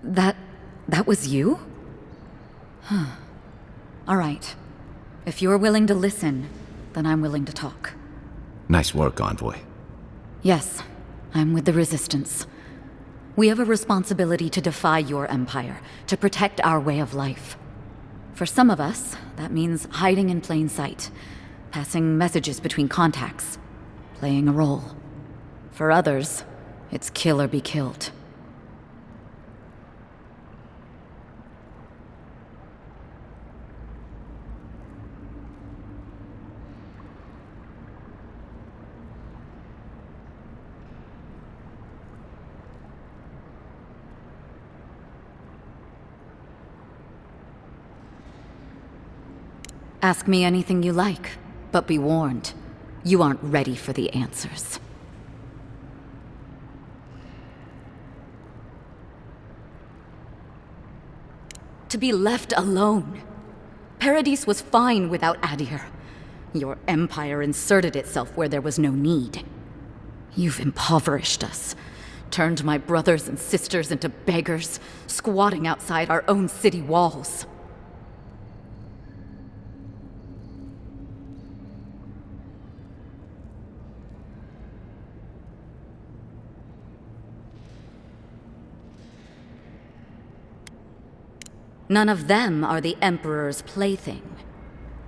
That was you? Huh. All right. If you're willing to listen, then I'm willing to talk. Nice work, Envoy. Yes, I'm with the Resistance. We have a responsibility to defy your empire, to protect our way of life. For some of us, that means hiding in plain sight, passing messages between contacts, playing a role. For others, it's kill or be killed. Ask me anything you like, but be warned, you aren't ready for the answers. To be left alone. Paradis was fine without Adir. Your empire inserted itself where there was no need. You've impoverished us, turned my brothers and sisters into beggars, squatting outside our own city walls. None of them are the Emperor's plaything.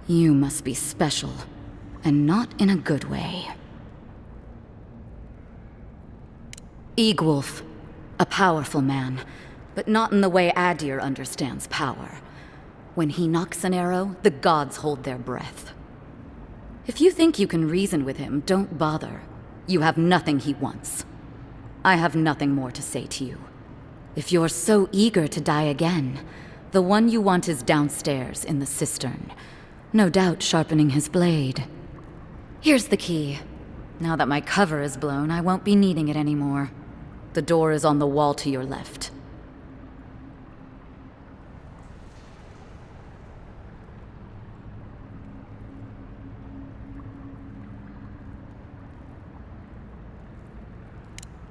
You must be special, and not in a good way. Eagwolf, a powerful man, but not in the way Adir understands power. When he knocks an arrow, the gods hold their breath. If you think you can reason with him, don't bother. You have nothing he wants. I have nothing more to say to you. If you're so eager to die again, the one you want is downstairs in the cistern, no doubt sharpening his blade. Here's the key. Now that my cover is blown, I won't be needing it anymore. The door is on the wall to your left.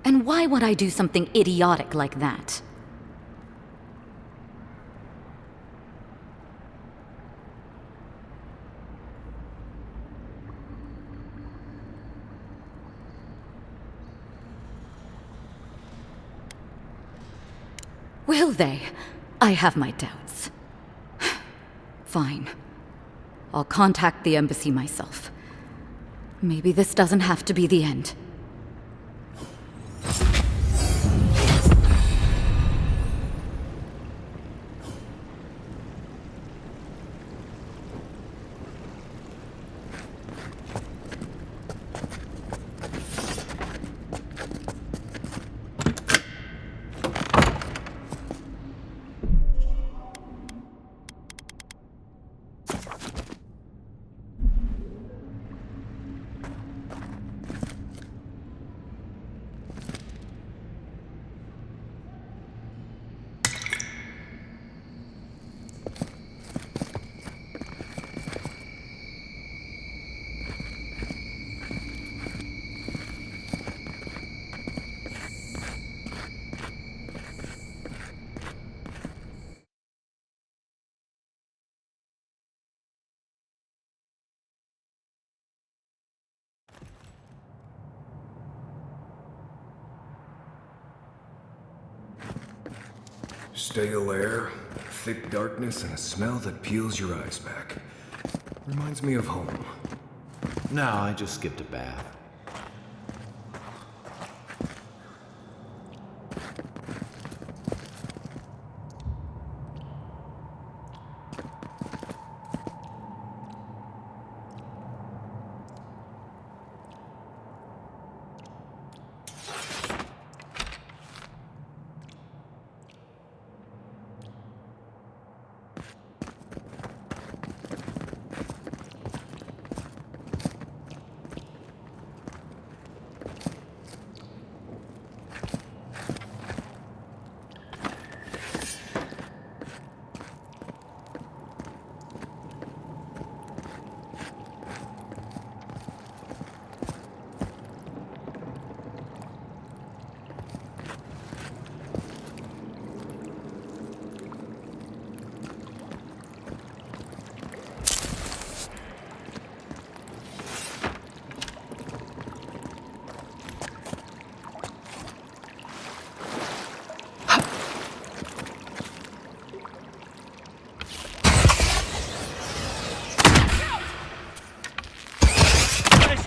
And why would I do something idiotic like that? Will they? I have my doubts. Fine. I'll contact the embassy myself. Maybe this doesn't have to be the end. Stale air, thick darkness, and a smell that peels your eyes back. Reminds me of home. No, I just skipped a bath.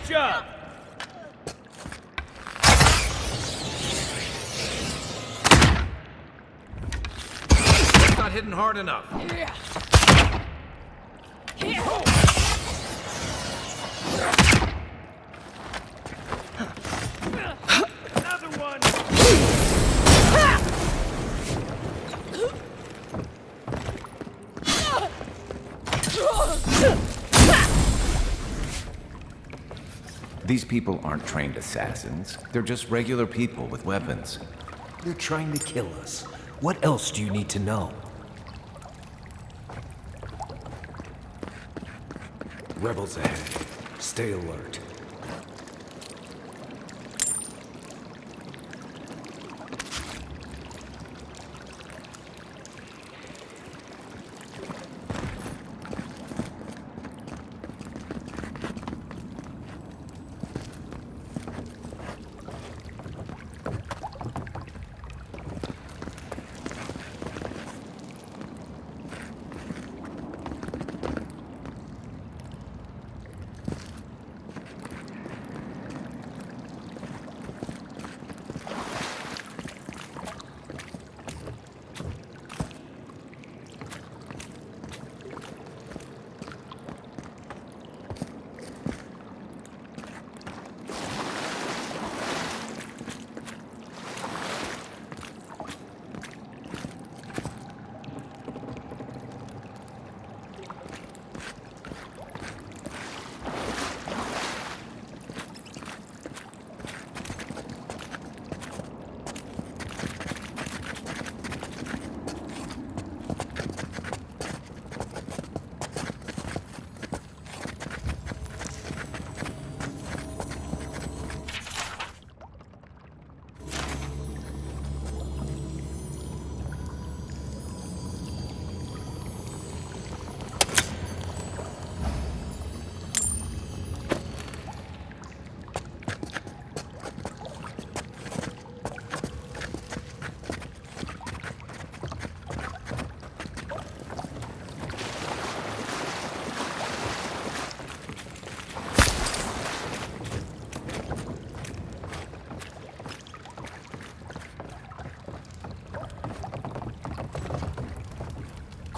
Job. Not hitting hard enough. Another one. These people aren't trained assassins. They're just regular people with weapons. They're trying to kill us. What else do you need to know? Rebels ahead. Stay alert.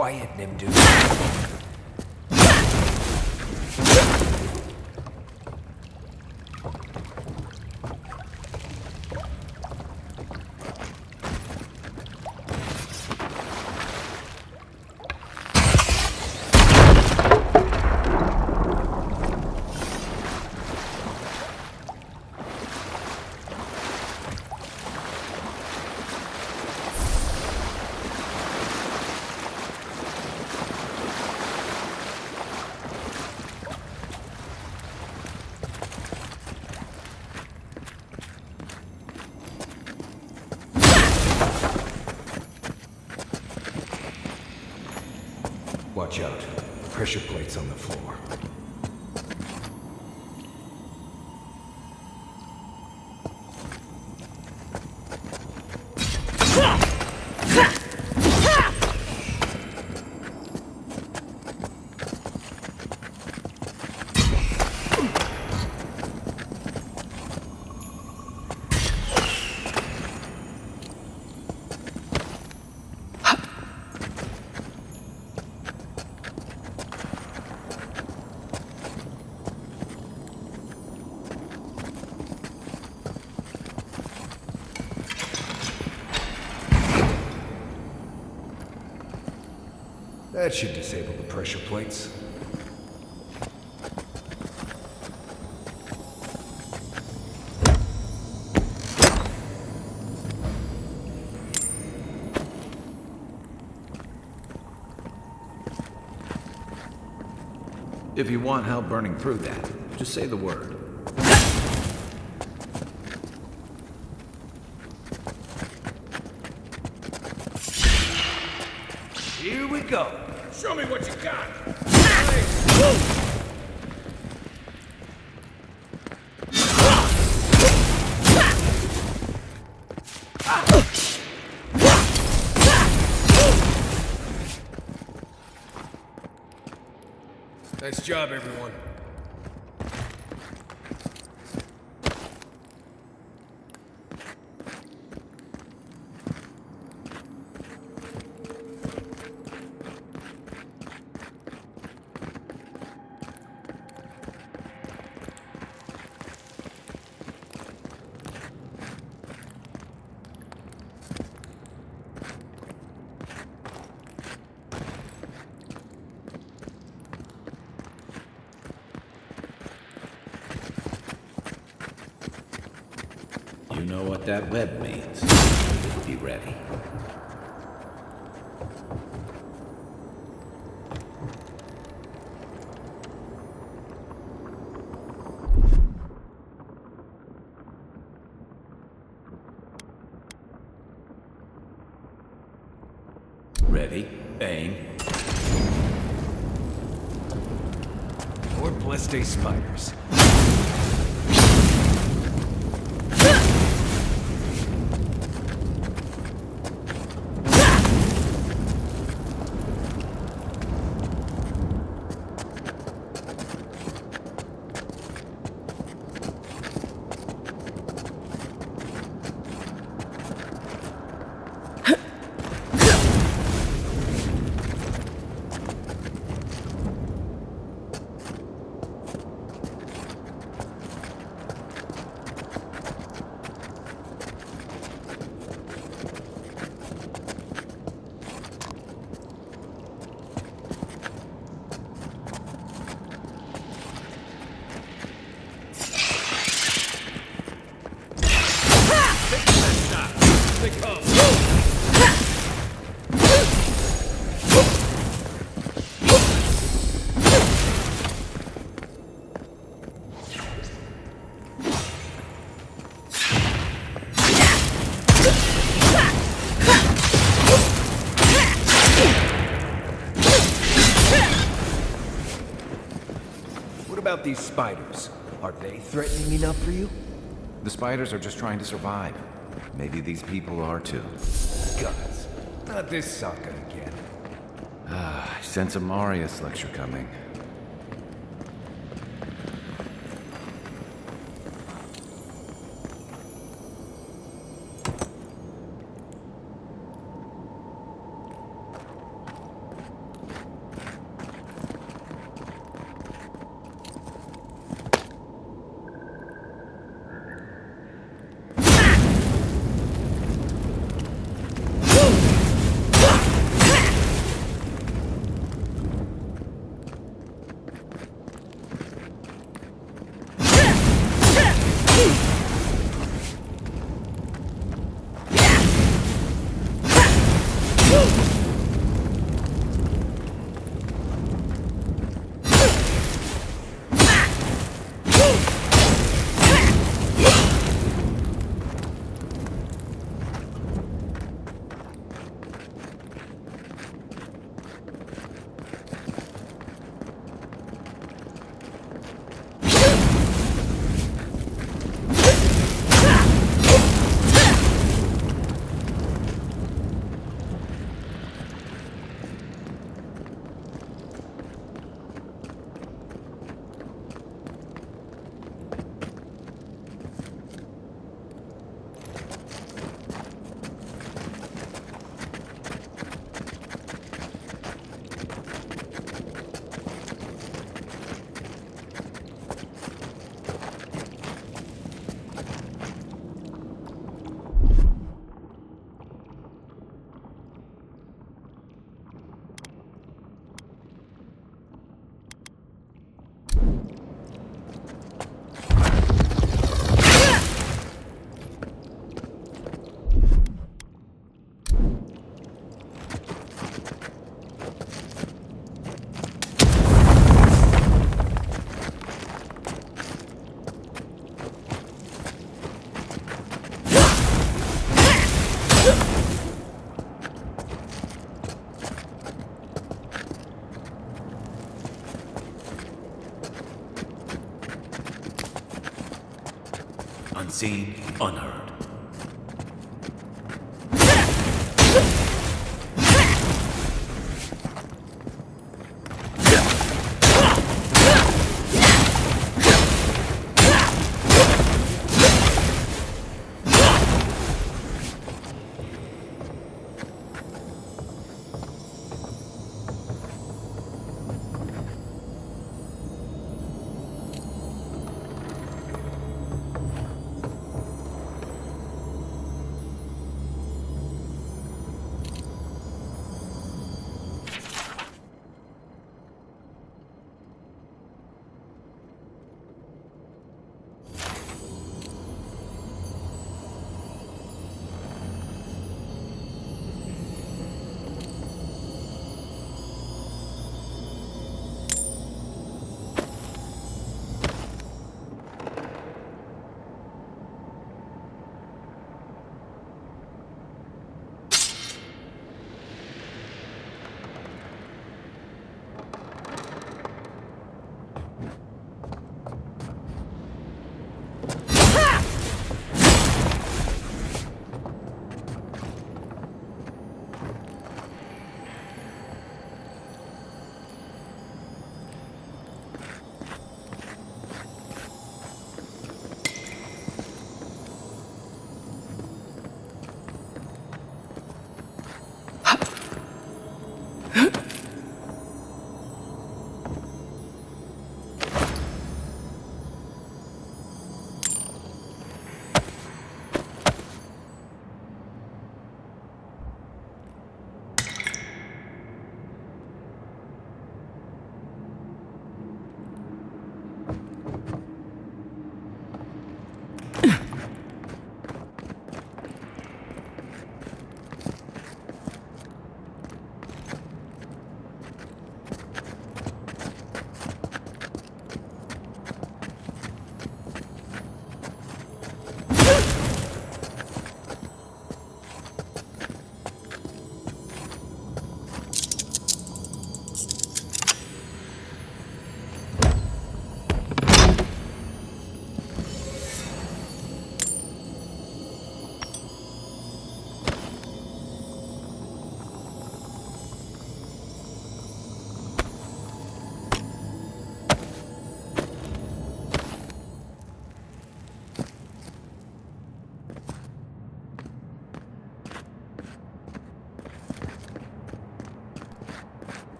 Quiet, Nimdu. Watch out. Pressure plates on the floor. That should disable the pressure plates. If you want help burning through that, just say the word. Here we go. Show me what you got. Nice job, everyone. You know what that web means. Be ready. Ready, aim. More Bleste spiders. What about these spiders? Are they threatening enough for you? The spiders are just trying to survive. Maybe these people are too. Gods, not this sucker again. I sense a Marius lecture coming. Unseen, unheard.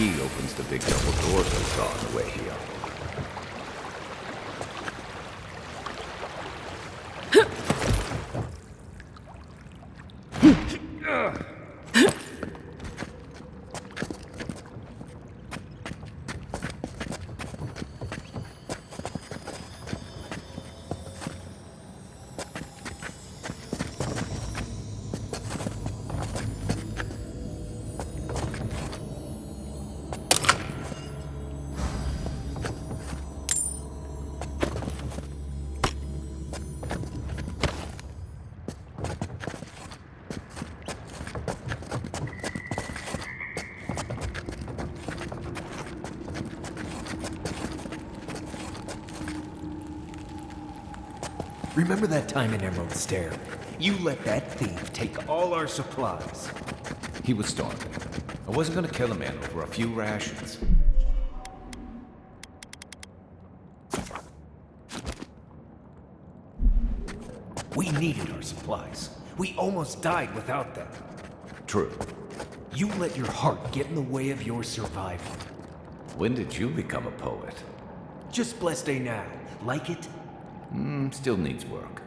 key opens the big double doors we saw on the way here. Remember that time in Emerald Stair? You let that thief take all our supplies. He was starving. I wasn't gonna kill a man over a few rations. We needed our supplies. We almost died without them. True. You let your heart get in the way of your survival. When did you become a poet? Just blessed day now. Like it? Still needs work.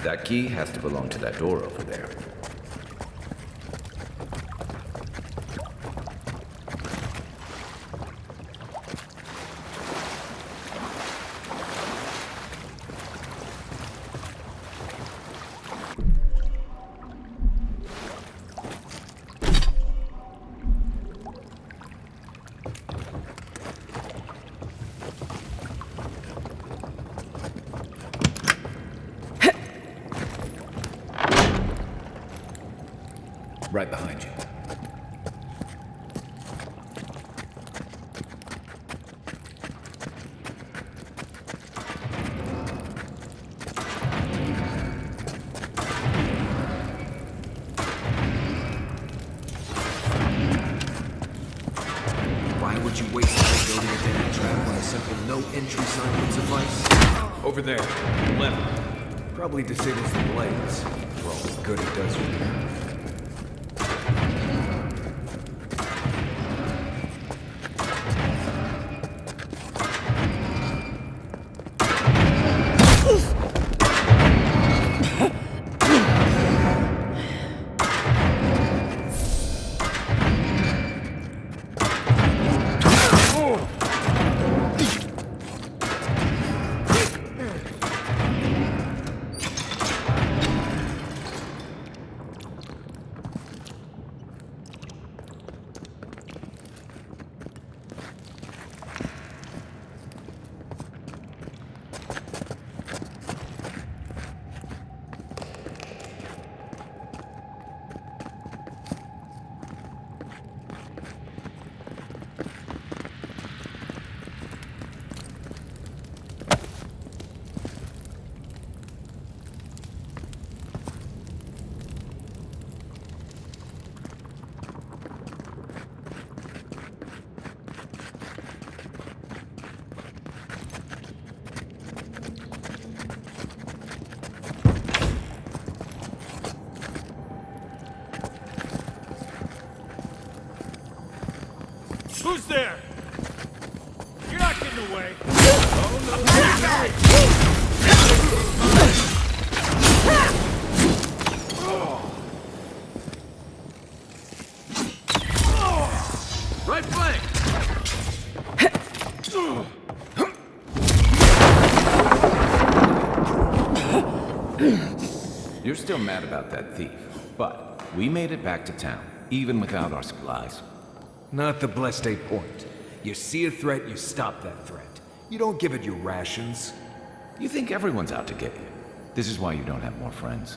That key has to belong to that door over there. Right behind you. Why would you waste time building a damn trap when a simple no entry sign would suffice? Over there, lever. Probably disables the blades. For all the good it does for you. Who's there? You're not getting away. Right flank! You're still mad about that thief, but we made it back to town, even without our supplies. Not the blessed 8 point. You see a threat, you stop that threat. You don't give it your rations. You think everyone's out to get you. This is why you don't have more friends.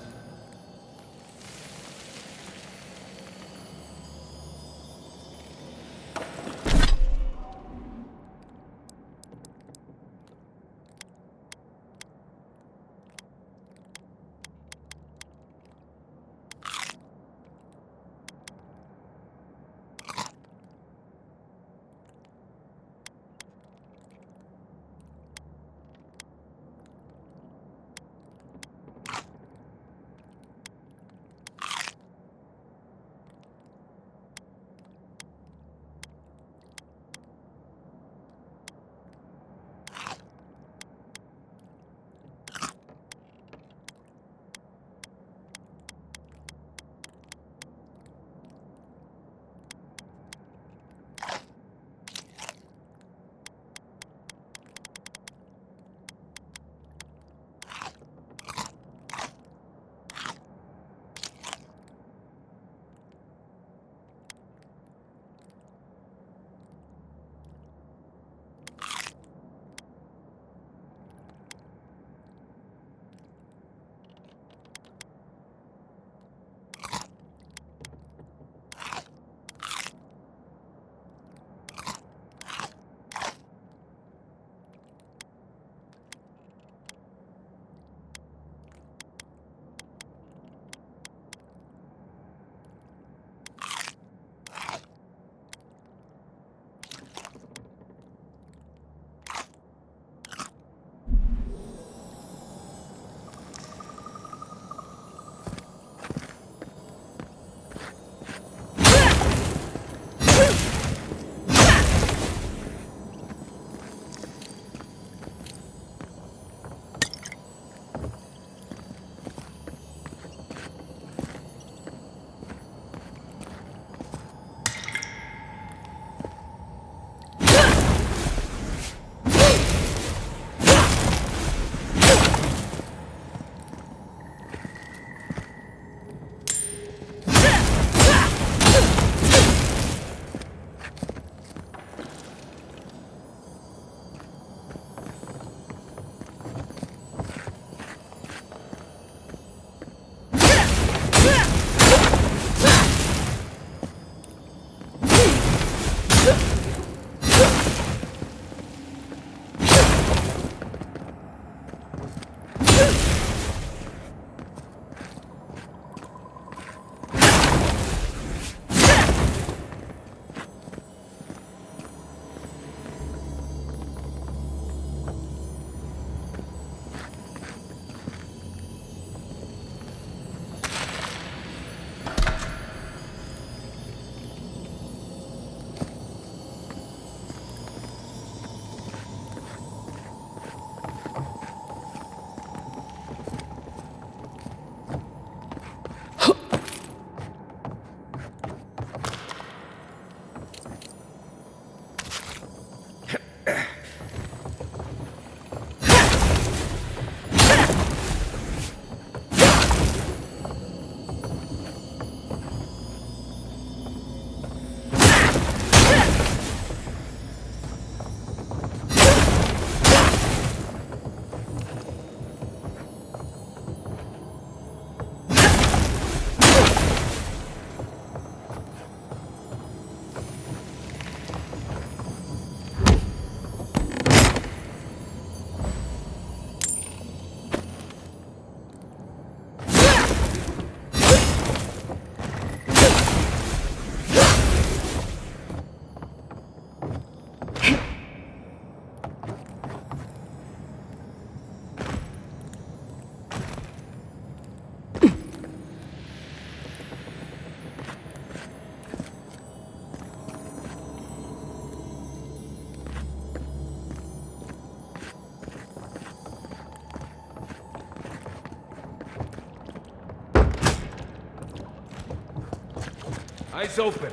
Eyes open.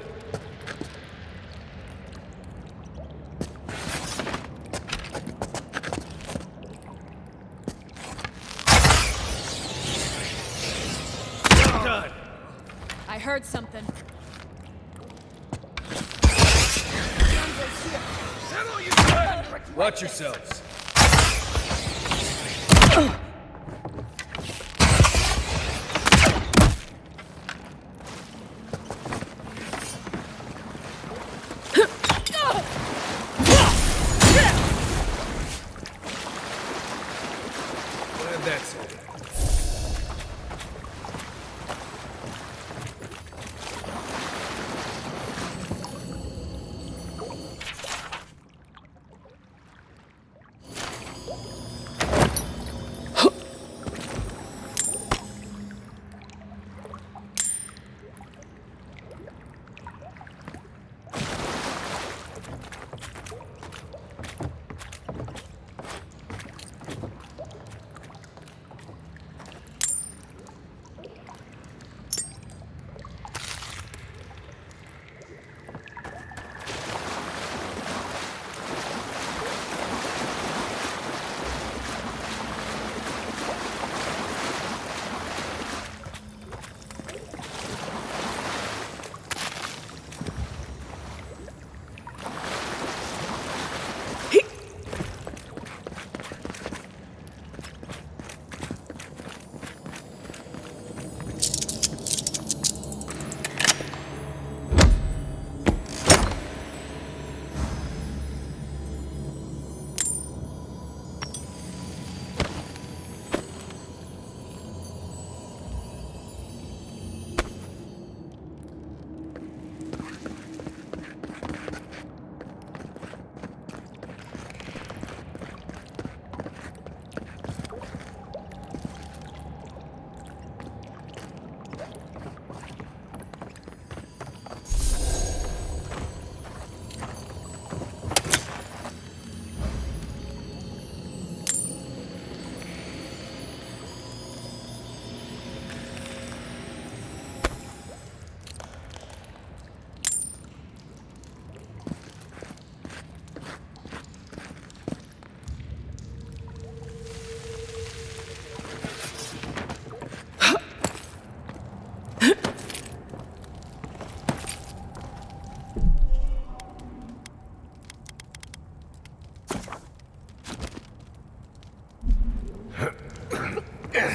Done. I heard something. Watch yourselves. Glad that's it.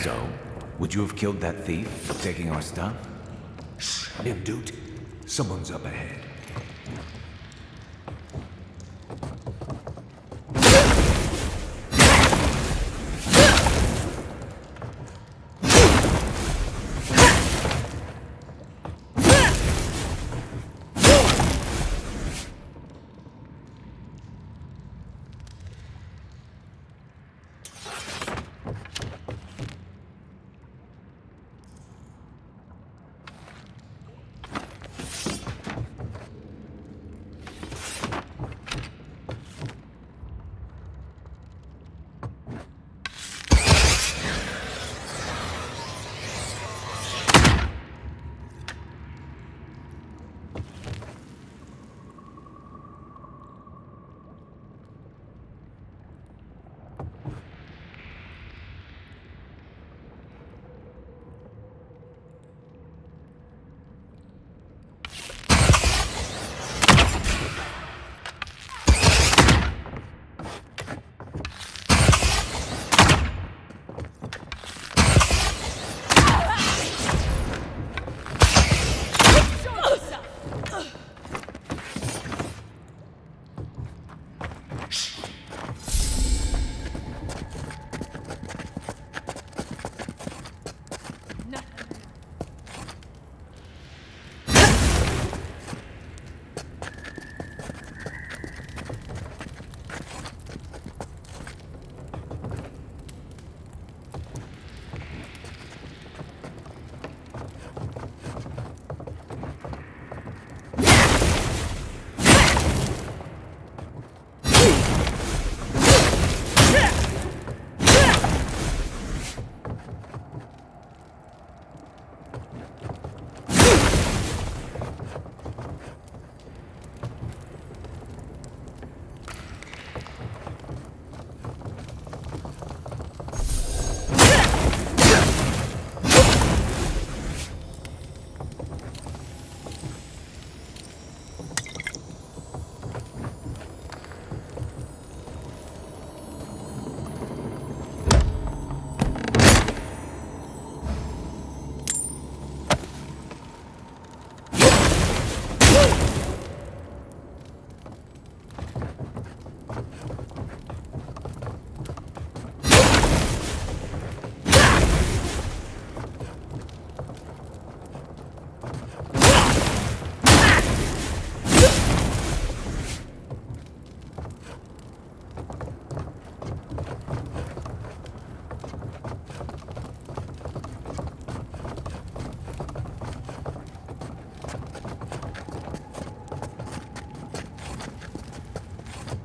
So, would you have killed that thief for taking our stuff? Him, dude. Someone's up ahead.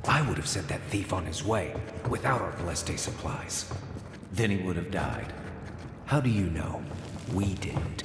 I would have sent that thief on his way, without our Bleste supplies. Then he would have died. How do you know? We didn't.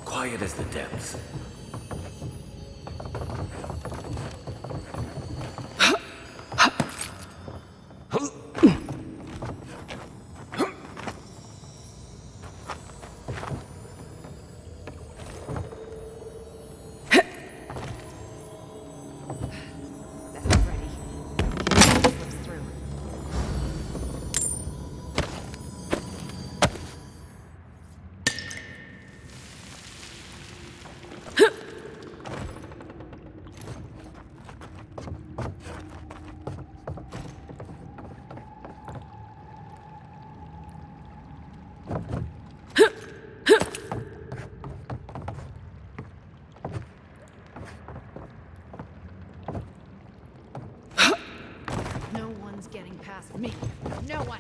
Quiet as the depths. No one's getting past me. No one.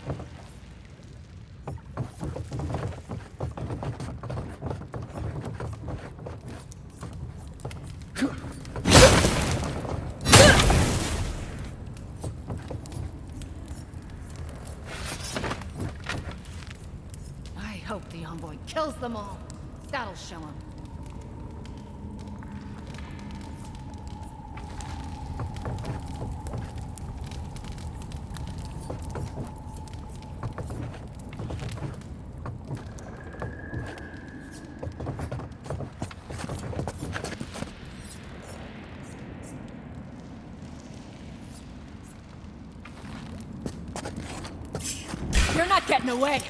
I hope the envoy kills them all. That'll show him. You're not getting away.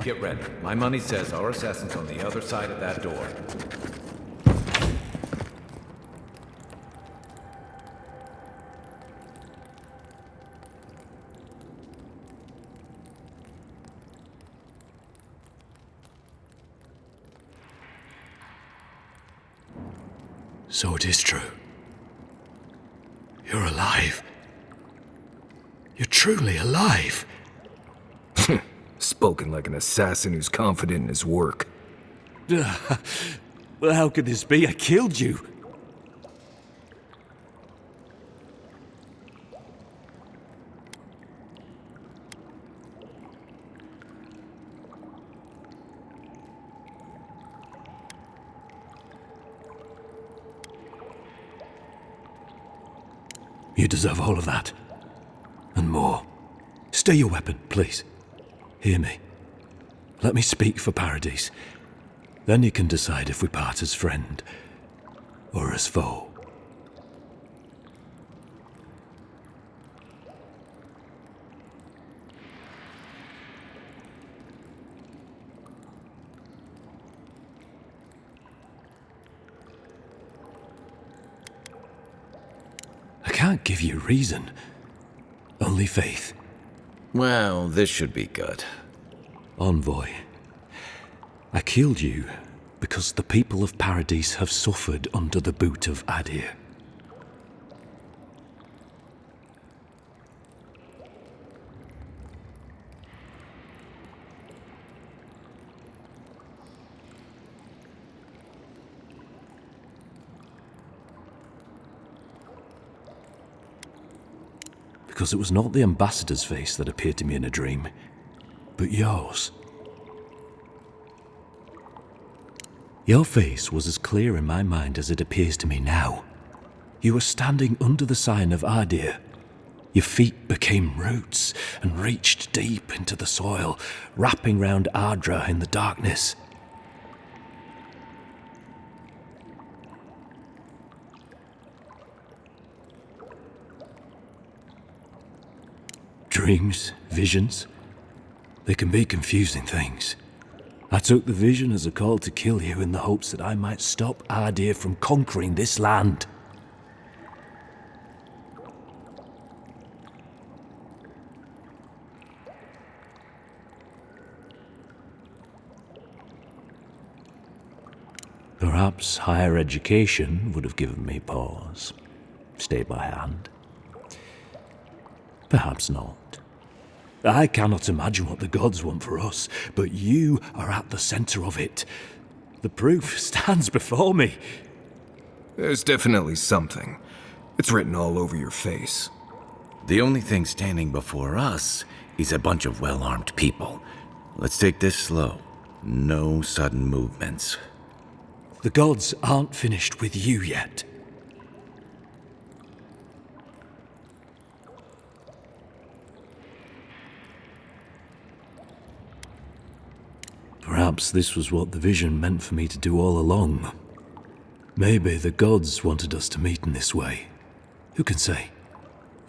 Get ready. My money says our assassin's on the other side of that door. So it is true. You're alive. You're truly alive. Spoken like an assassin who's confident in his work. Well, how could this be? I killed you. You deserve all of that. And more. Stay your weapon, please. Hear me. Let me speak for Paradise. Then you can decide if we part as friend or as foe. I can't give you reason. Only faith. Well, this should be good. Envoy, I killed you because the people of Paradise have suffered under the boot of Adir. Because it was not the ambassador's face that appeared to me in a dream, but yours. Your face was as clear in my mind as it appears to me now. You were standing under the sign of Adir. Your feet became roots and reached deep into the soil, wrapping round Ardra in the darkness. Dreams, visions, they can be confusing things. I took the vision as a call to kill you in the hopes that I might stop Adir from conquering this land. Perhaps higher education would have given me pause, stayed my hand. Perhaps not. I cannot imagine what the gods want for us, but you are at the center of it. The proof stands before me. There's definitely something. It's written all over your face. The only thing standing before us is a bunch of well-armed people. Let's take this slow. No sudden movements. The gods aren't finished with you yet. Perhaps this was what the vision meant for me to do all along. Maybe the gods wanted us to meet in this way. Who can say?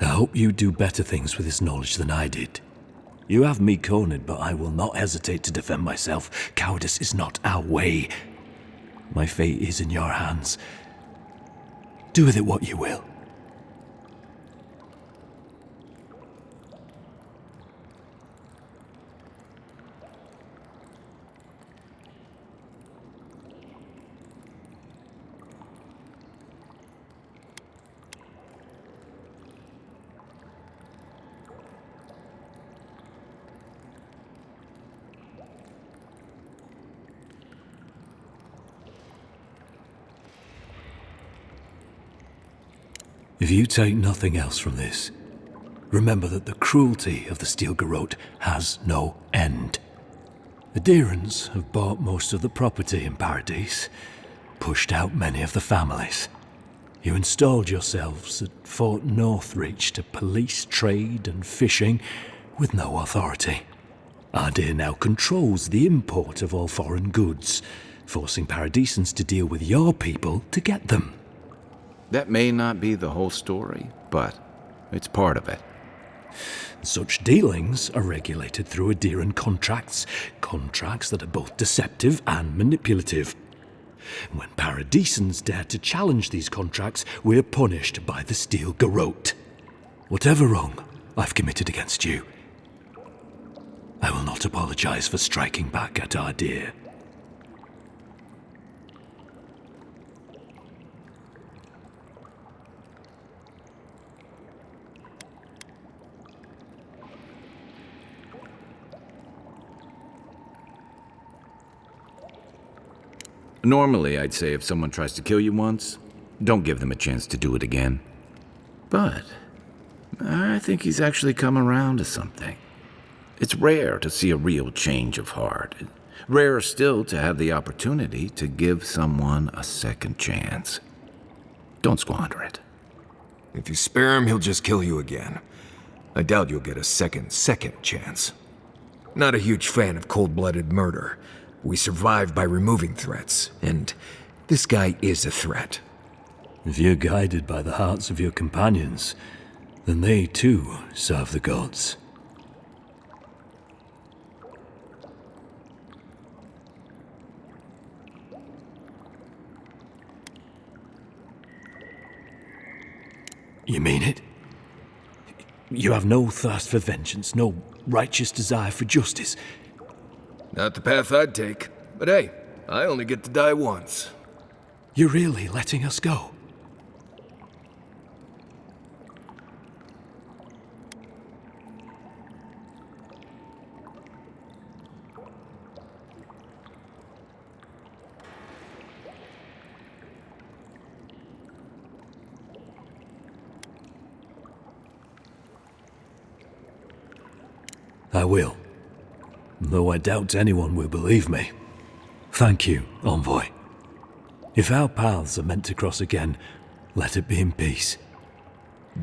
I hope you do better things with this knowledge than I did. You have me cornered, but I will not hesitate to defend myself. Cowardice is not our way. My fate is in your hands. Do with it what you will. If you take nothing else from this, remember that the cruelty of the Steel Garrote has no end. The Deerans have bought most of the property in Paradise, pushed out many of the families. You installed yourselves at Fort Northreach to police trade and fishing with no authority. Adir now controls the import of all foreign goods, forcing Paradisans to deal with your people to get them. That may not be the whole story, but it's part of it. Such dealings are regulated through Adiran contracts, contracts that are both deceptive and manipulative. When Paradisans dare to challenge these contracts, we're punished by the Steel Garrote. Whatever wrong I've committed against you, I will not apologize for striking back at our dear. Normally, I'd say if someone tries to kill you once, don't give them a chance to do it again. But I think he's actually come around to something. It's rare to see a real change of heart. Rarer still to have the opportunity to give someone a second chance. Don't squander it. If you spare him, he'll just kill you again. I doubt you'll get a second chance. Not a huge fan of cold-blooded murder. We survive by removing threats, and this guy is a threat. If you're guided by the hearts of your companions, then they too serve the gods. You mean it? You have no thirst for vengeance, no righteous desire for justice. Not the path I'd take, but hey, I only get to die once. You're really letting us go? I will. Though I doubt anyone will believe me. Thank you, Envoy. If our paths are meant to cross again, let it be in peace.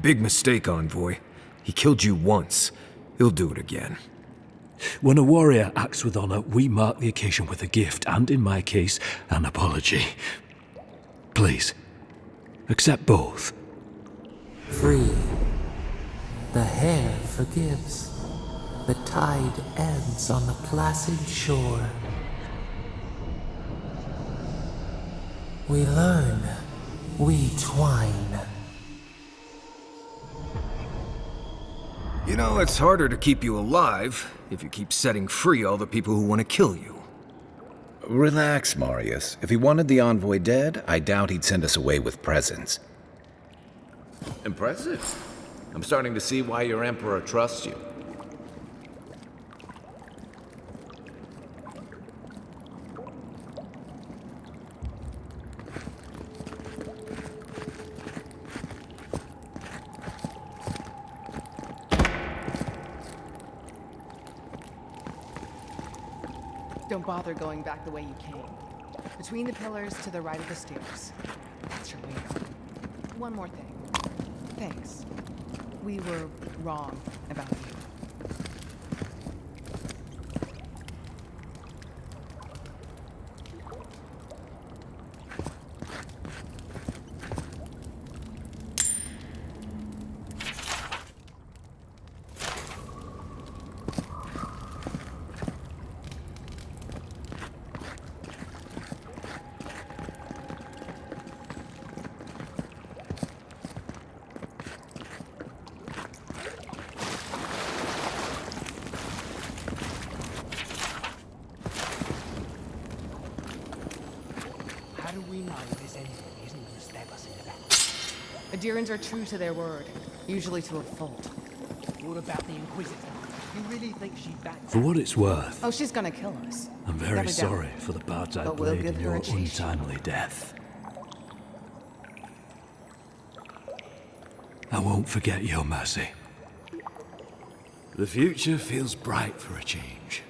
Big mistake, Envoy. He killed you once. He'll do it again. When a warrior acts with honor, we mark the occasion with a gift, and in my case, an apology. Please, accept both. Free. The hair forgives. The tide ebbs on the placid shore. We learn, we twine. You know, it's harder to keep you alive if you keep setting free all the people who want to kill you. Relax, Marius. If he wanted the Envoy dead, I doubt he'd send us away with presents. Impressive. I'm starting to see why your Emperor trusts you. Don't bother going back the way you came. Between the pillars to the right of the stairs. That's your way. One more thing. Thanks. We were wrong about you. How do we know this enemy isn't going to stab us in the back? Adirans are true to their word, usually to a fault. What about the Inquisitor? You really think she'd back? For what it's worth, Oh, she's gonna kill us. I'm very Never doubt sorry it. for the part I But we'll played give in her your a chase. untimely death. I won't forget your mercy. The future feels bright for a change.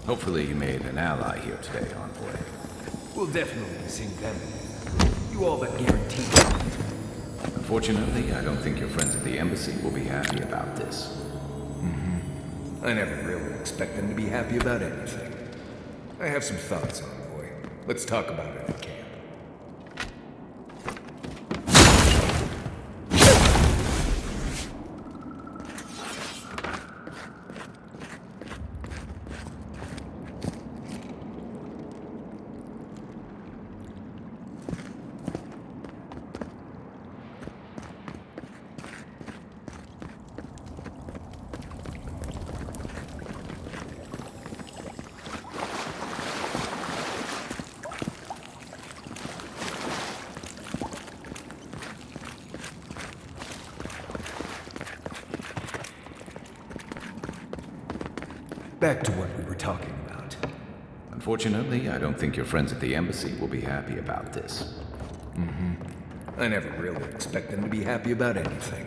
Hopefully you made an ally here today, Envoy. We'll definitely sing them. You all but guaranteed. Unfortunately, I don't think your friends at the embassy will be happy about this. I never really expect them to be happy about anything. I have some thoughts, Envoy. Let's talk about it at camp. Back to what we were talking about. Unfortunately, I don't think your friends at the embassy will be happy about this. I never really expect them to be happy about anything.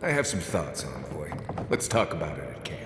I have some thoughts, Envoy. Let's talk about it at camp.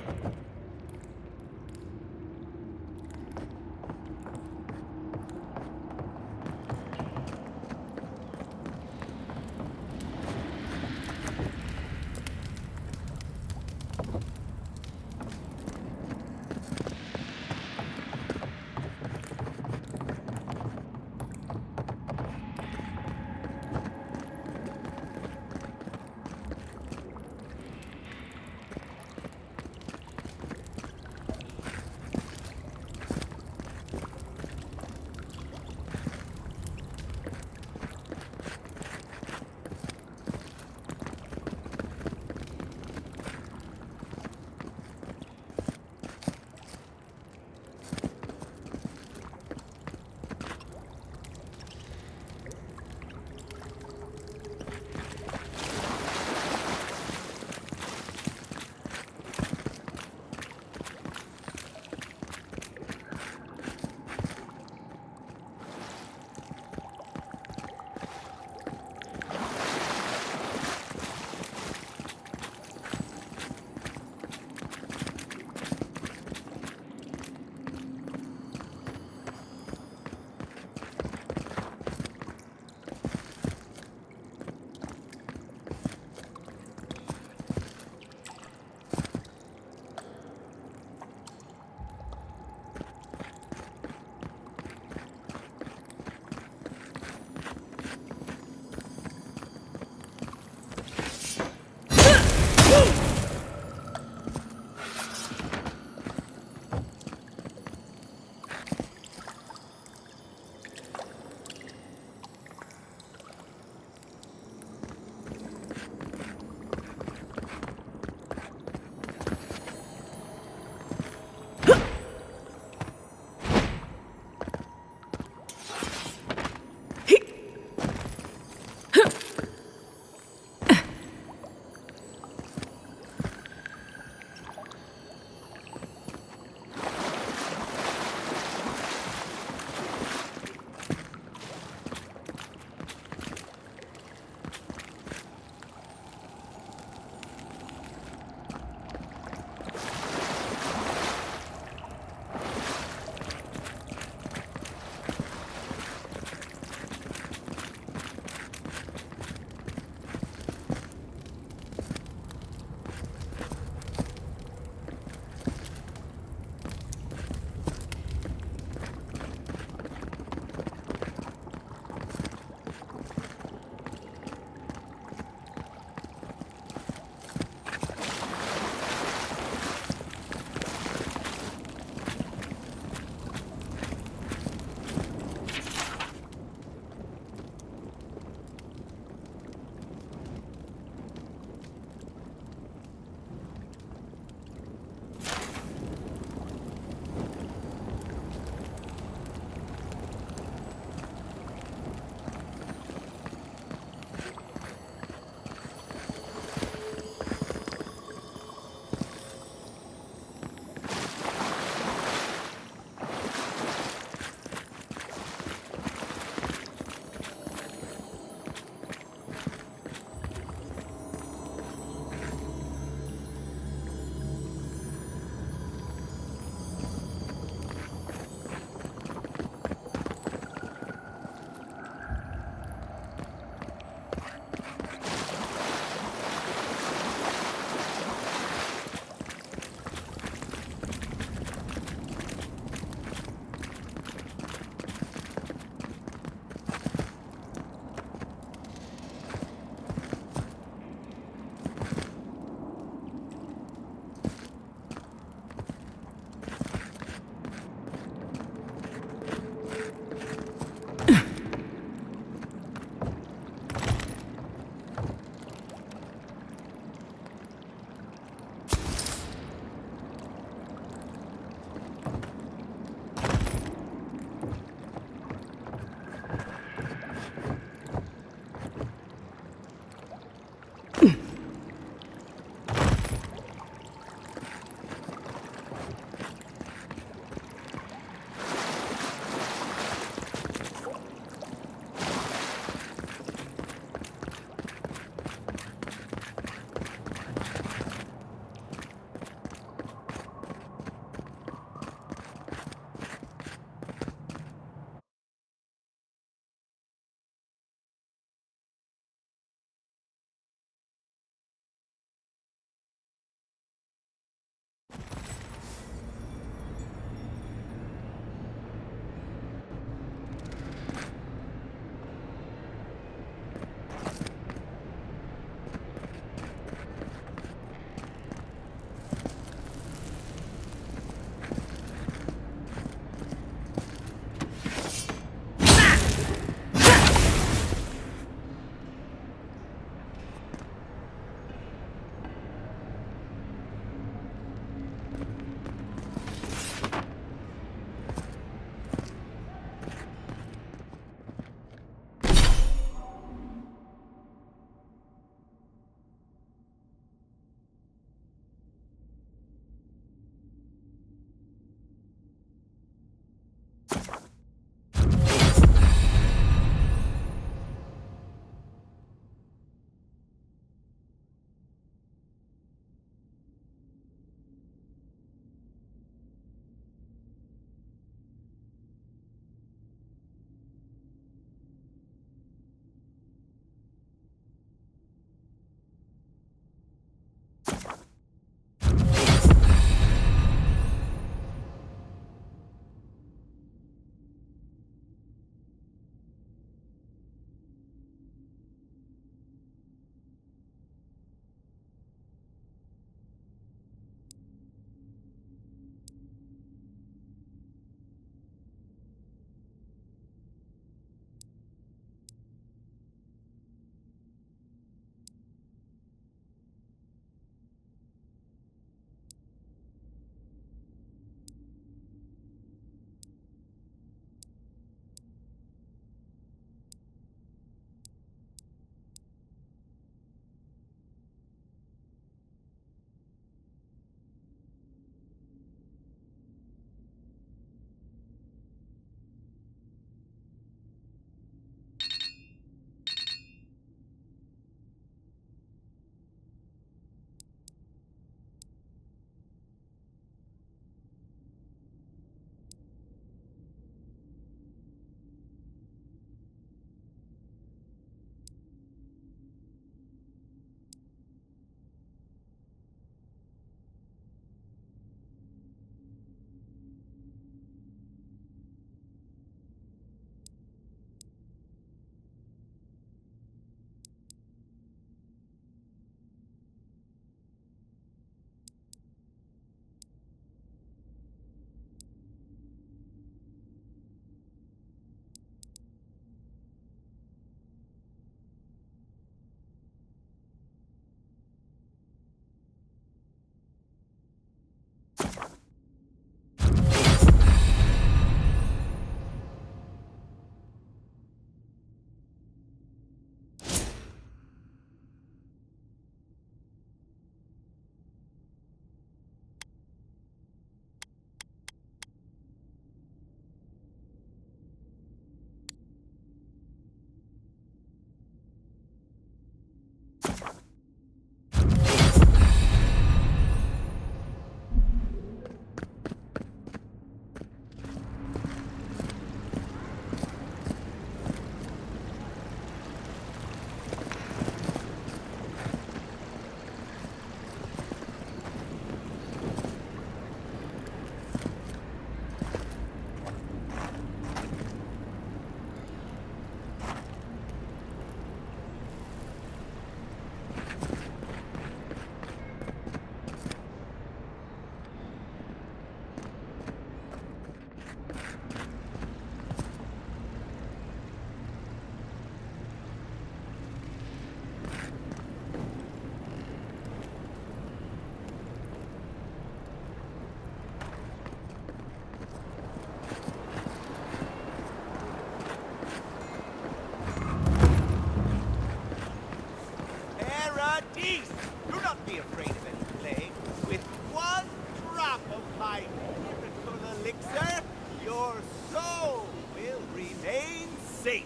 not be afraid of any plague. With one drop of my miracle elixir, your soul will remain safe.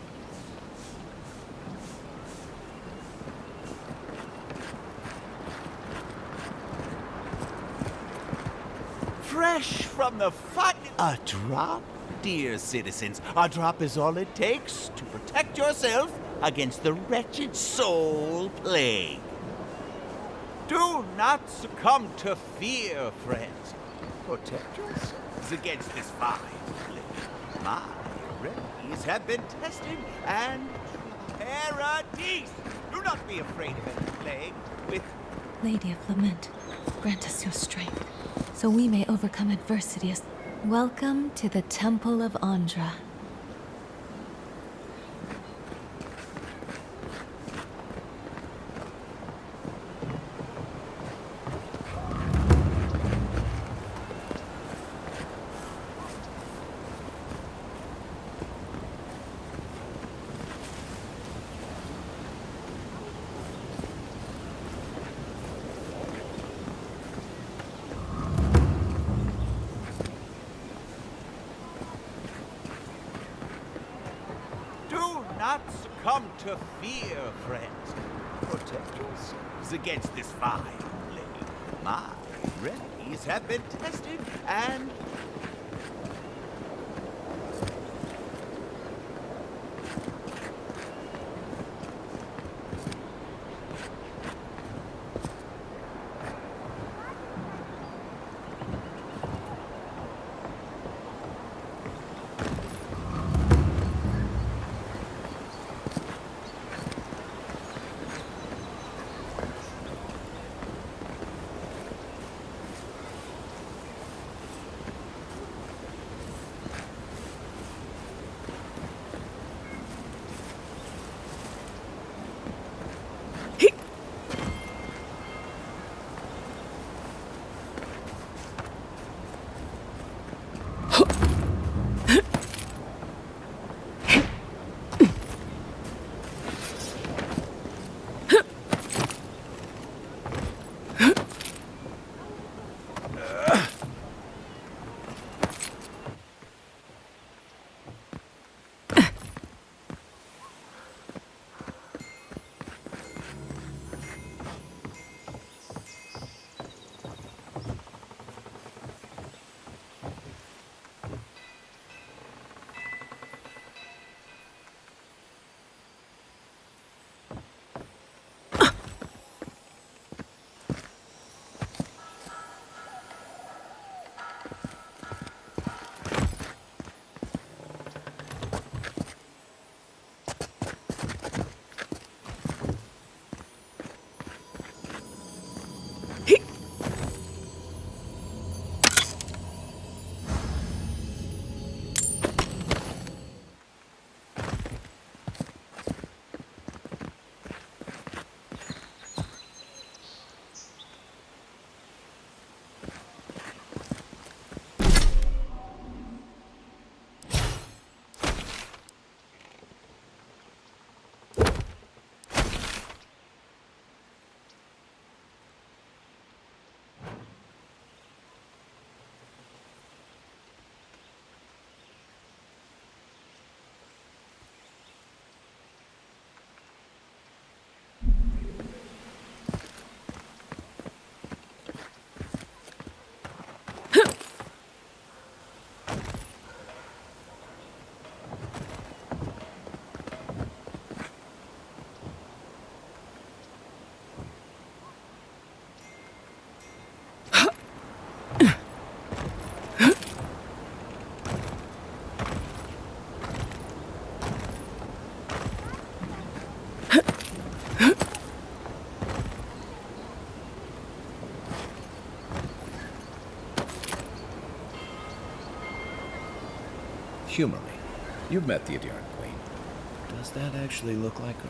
Fresh from the fun. A drop, dear citizens. A drop is all it takes to protect yourself against the wretched soul plague. Do not succumb to fear, friends. Protect yourselves against this fine plague. My remedies have been tested and paradise. Do not be afraid of any plague. With Lady of Lament, grant us your strength, so we may overcome adversity. Welcome to the Temple of Andra. not succumb to fear, friends. Protect yourselves against this fine plague. My remedies have been tested and... Humor me. You've met the Adiran Queen. Does that actually look like her?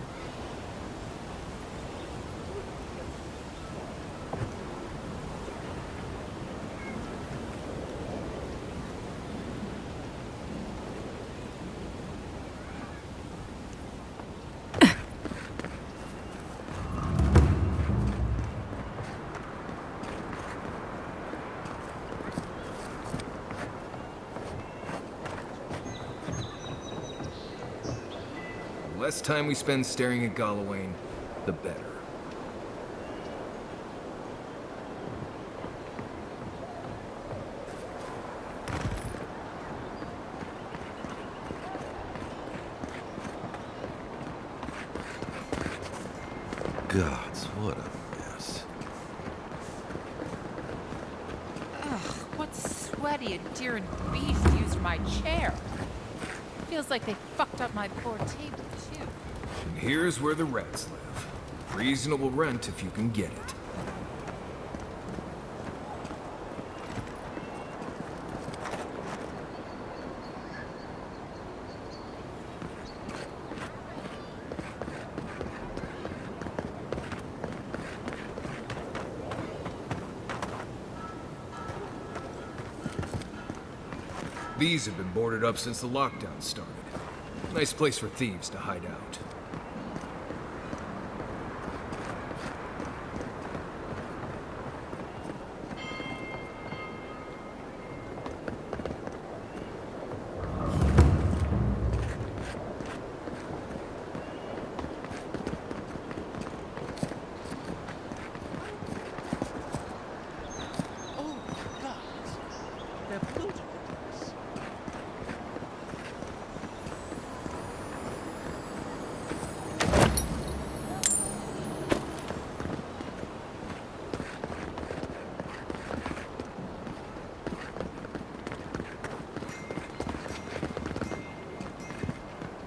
less time we spend staring at Gallowayne, the better. Gods, what a mess. Ugh, what sweaty, adherent beast used my chair? Feels like they fucked up my poor table, too. And here's where the rats live. Reasonable rent if you can get it. These have been boarded up since the lockdown started. Nice place for thieves to hide out.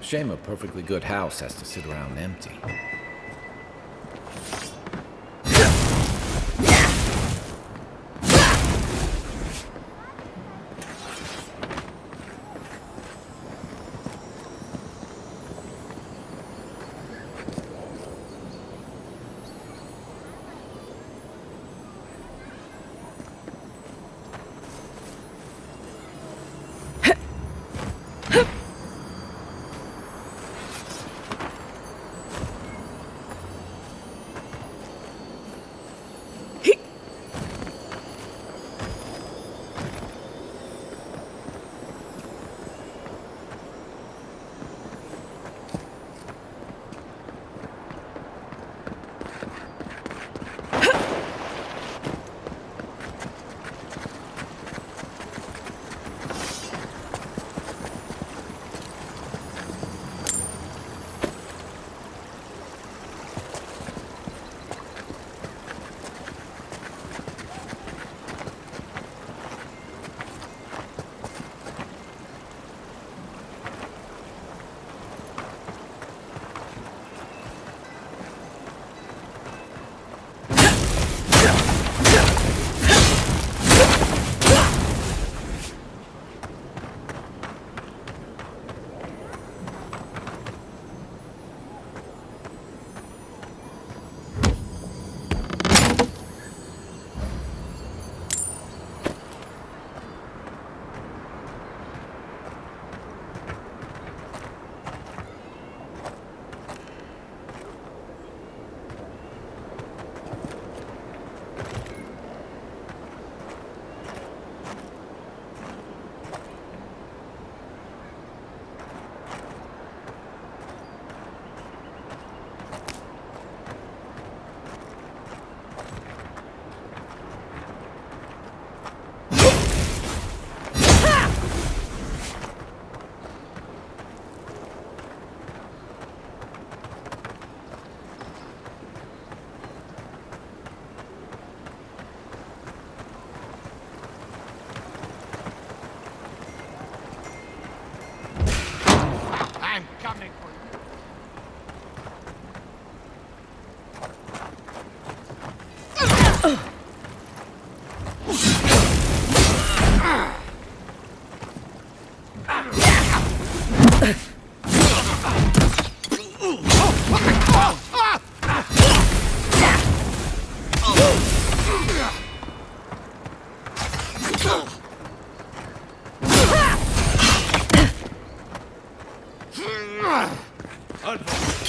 Shame a perfectly good house has to sit around empty.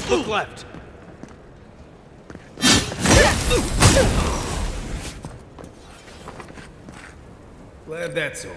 Look left. Glad that's over.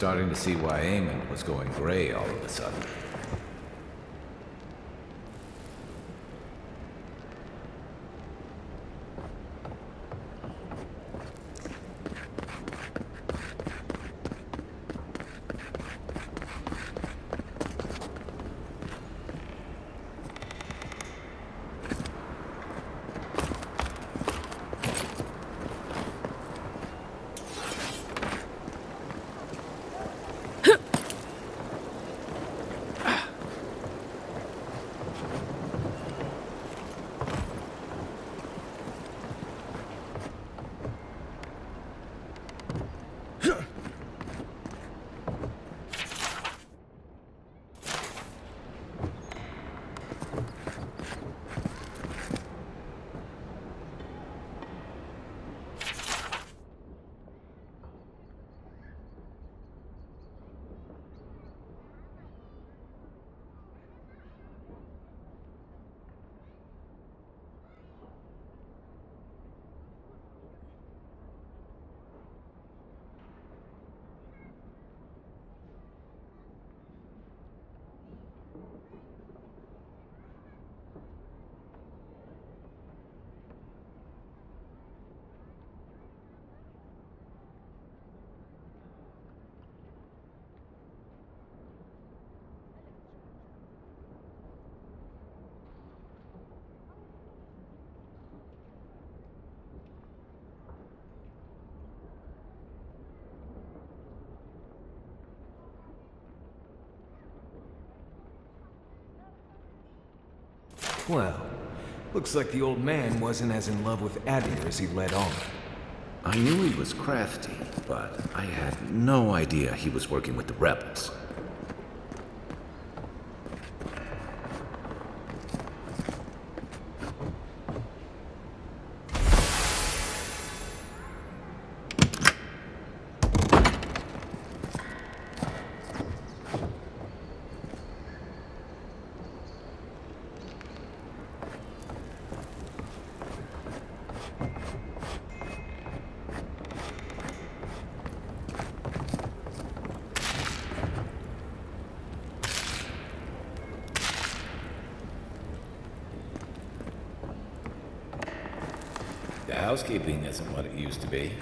starting to see why Eamon was going gray all of a sudden. Well, looks like the old man wasn't as in love with Adir as he let on. I knew he was crafty, but I had no idea he was working with the rebels. The housekeeping isn't what it used to be.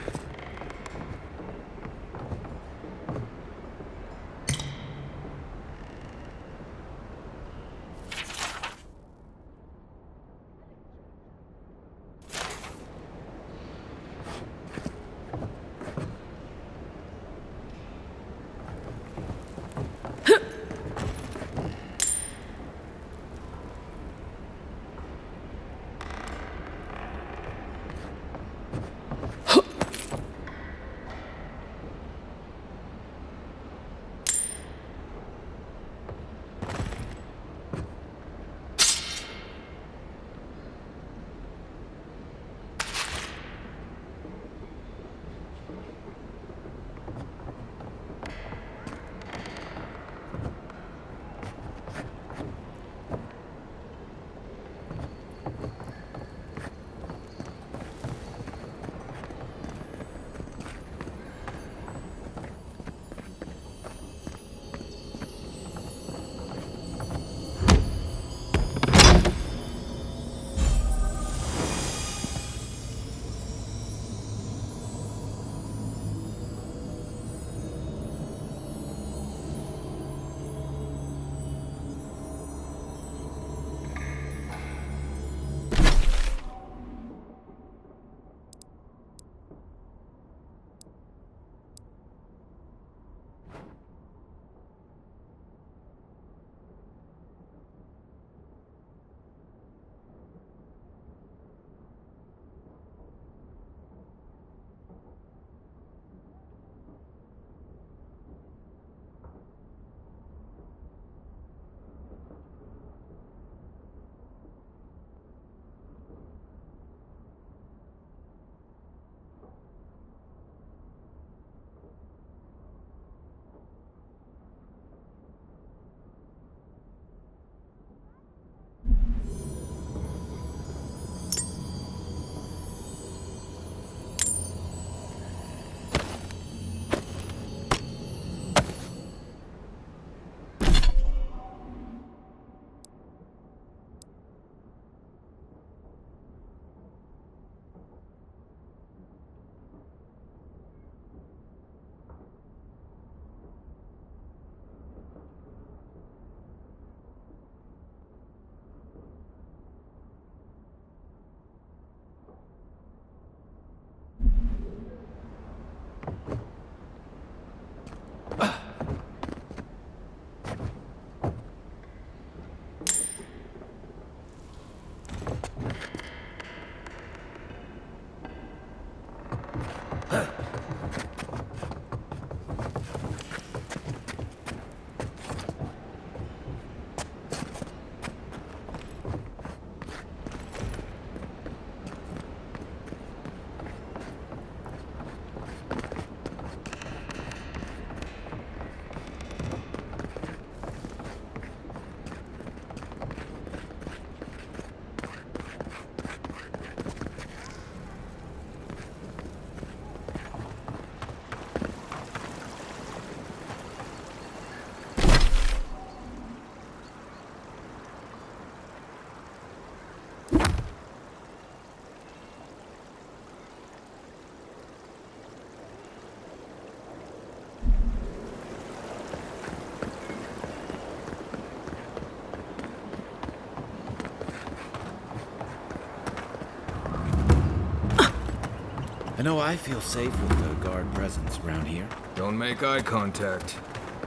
I know I feel safe with the guard presence around here. Don't make eye contact.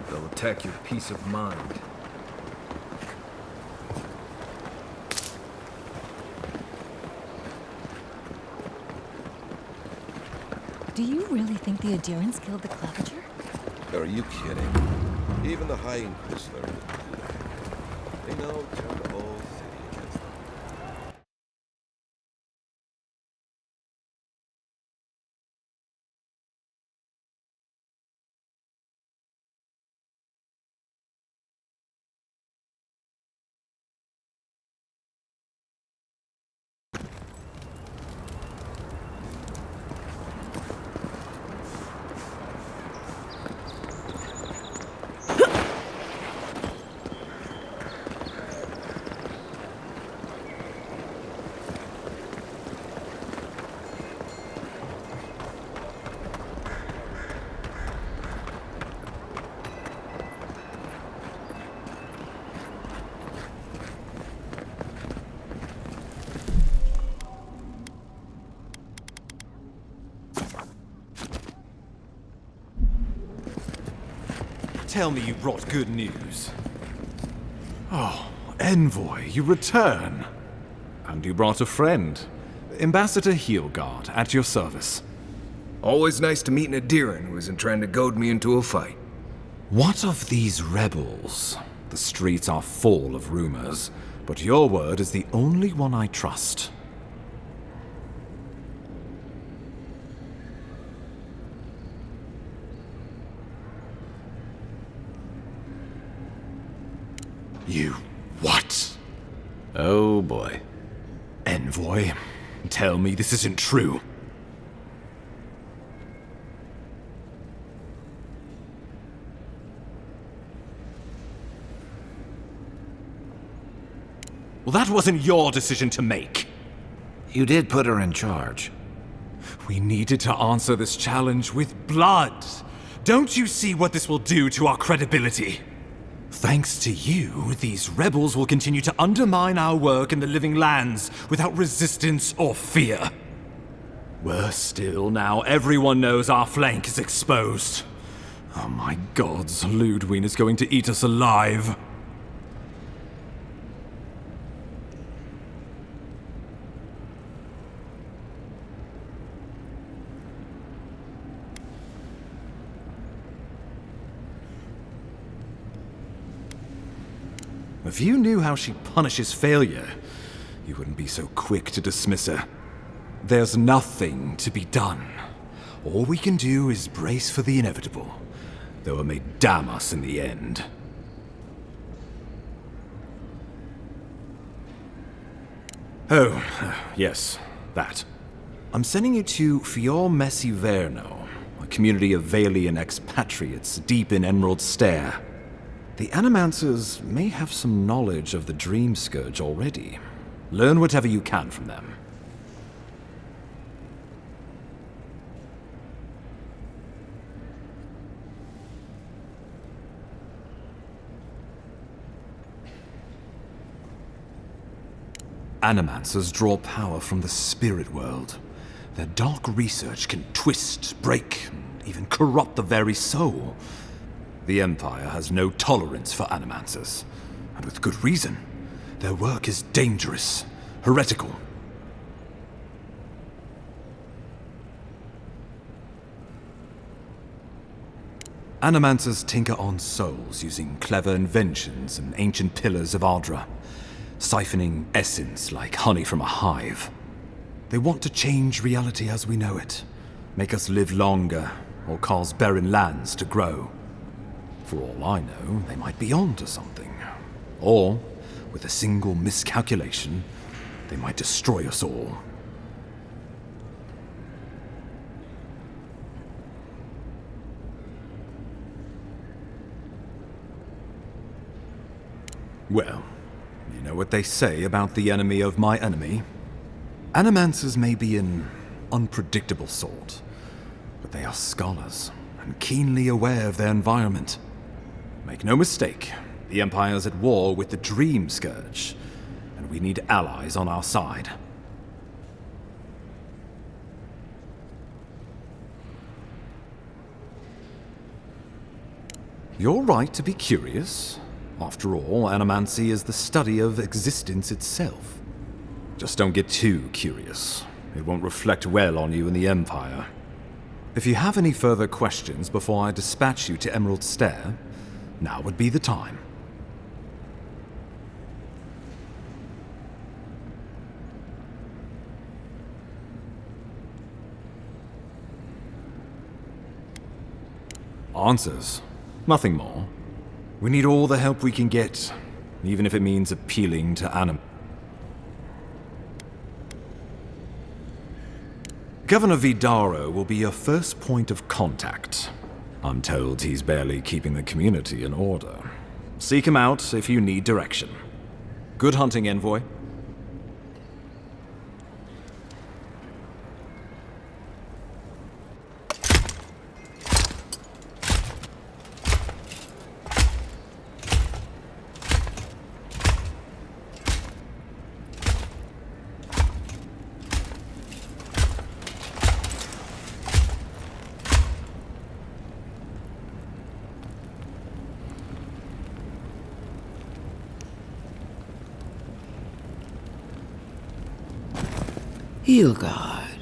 They'll attack your peace of mind. Do you really think the adherents killed the Clevenger? Are you kidding? Even the High Inquisitor didn't do that. They know turn the whole city against them. Tell me you brought good news. Oh, Envoy, you return. And you brought a friend. Ambassador Heelguard, at your service. Always nice to meet an Adherin who isn't trying to goad me into a fight. What of these rebels? The streets are full of rumors, but your word is the only one I trust. You what? Oh boy. Envoy, tell me this isn't true. Well, that wasn't your decision to make. You did put her in charge. We needed to answer this challenge with blood. Don't you see what this will do to our credibility? Thanks to you, these rebels will continue to undermine our work in the Living Lands without resistance or fear. Worse still, now everyone knows our flank is exposed. Oh my gods, Ludwig is going to eat us alive. If you knew how she punishes failure, you wouldn't be so quick to dismiss her. There's nothing to be done. All we can do is brace for the inevitable, though it may damn us in the end. Oh, yes, that. I'm sending you to Fior Messi Verno, a community of Valian expatriates deep in Emerald Stair. The Animancers may have some knowledge of the Dream Scourge already. Learn whatever you can from them. Animancers draw power from the spirit world. Their dark research can twist, break, and even corrupt the very soul. The Empire has no tolerance for Animancers, and with good reason. Their work is dangerous, heretical. Animancers tinker on souls using clever inventions and ancient pillars of Ardra, siphoning essence like honey from a hive. They want to change reality as we know it, make us live longer, or cause barren lands to grow. For all I know, they might be on to something. Or, with a single miscalculation, they might destroy us all. Well, you know what they say about the enemy of my enemy? Animancers may be an unpredictable sort, but they are scholars and keenly aware of their environment. Make no mistake, the Empire's at war with the Dream Scourge, and we need allies on our side. You're right to be curious. After all, animancy is the study of existence itself. Just don't get too curious. It won't reflect well on you in the Empire. If you have any further questions before I dispatch you to Emerald Stair, now would be the time. Answers. Nothing more. We need all the help we can get, even if it means appealing to Governor Vidaro will be your first point of contact. I'm told he's barely keeping the community in order. Seek him out if you need direction. Good hunting, Envoy. Hilgard.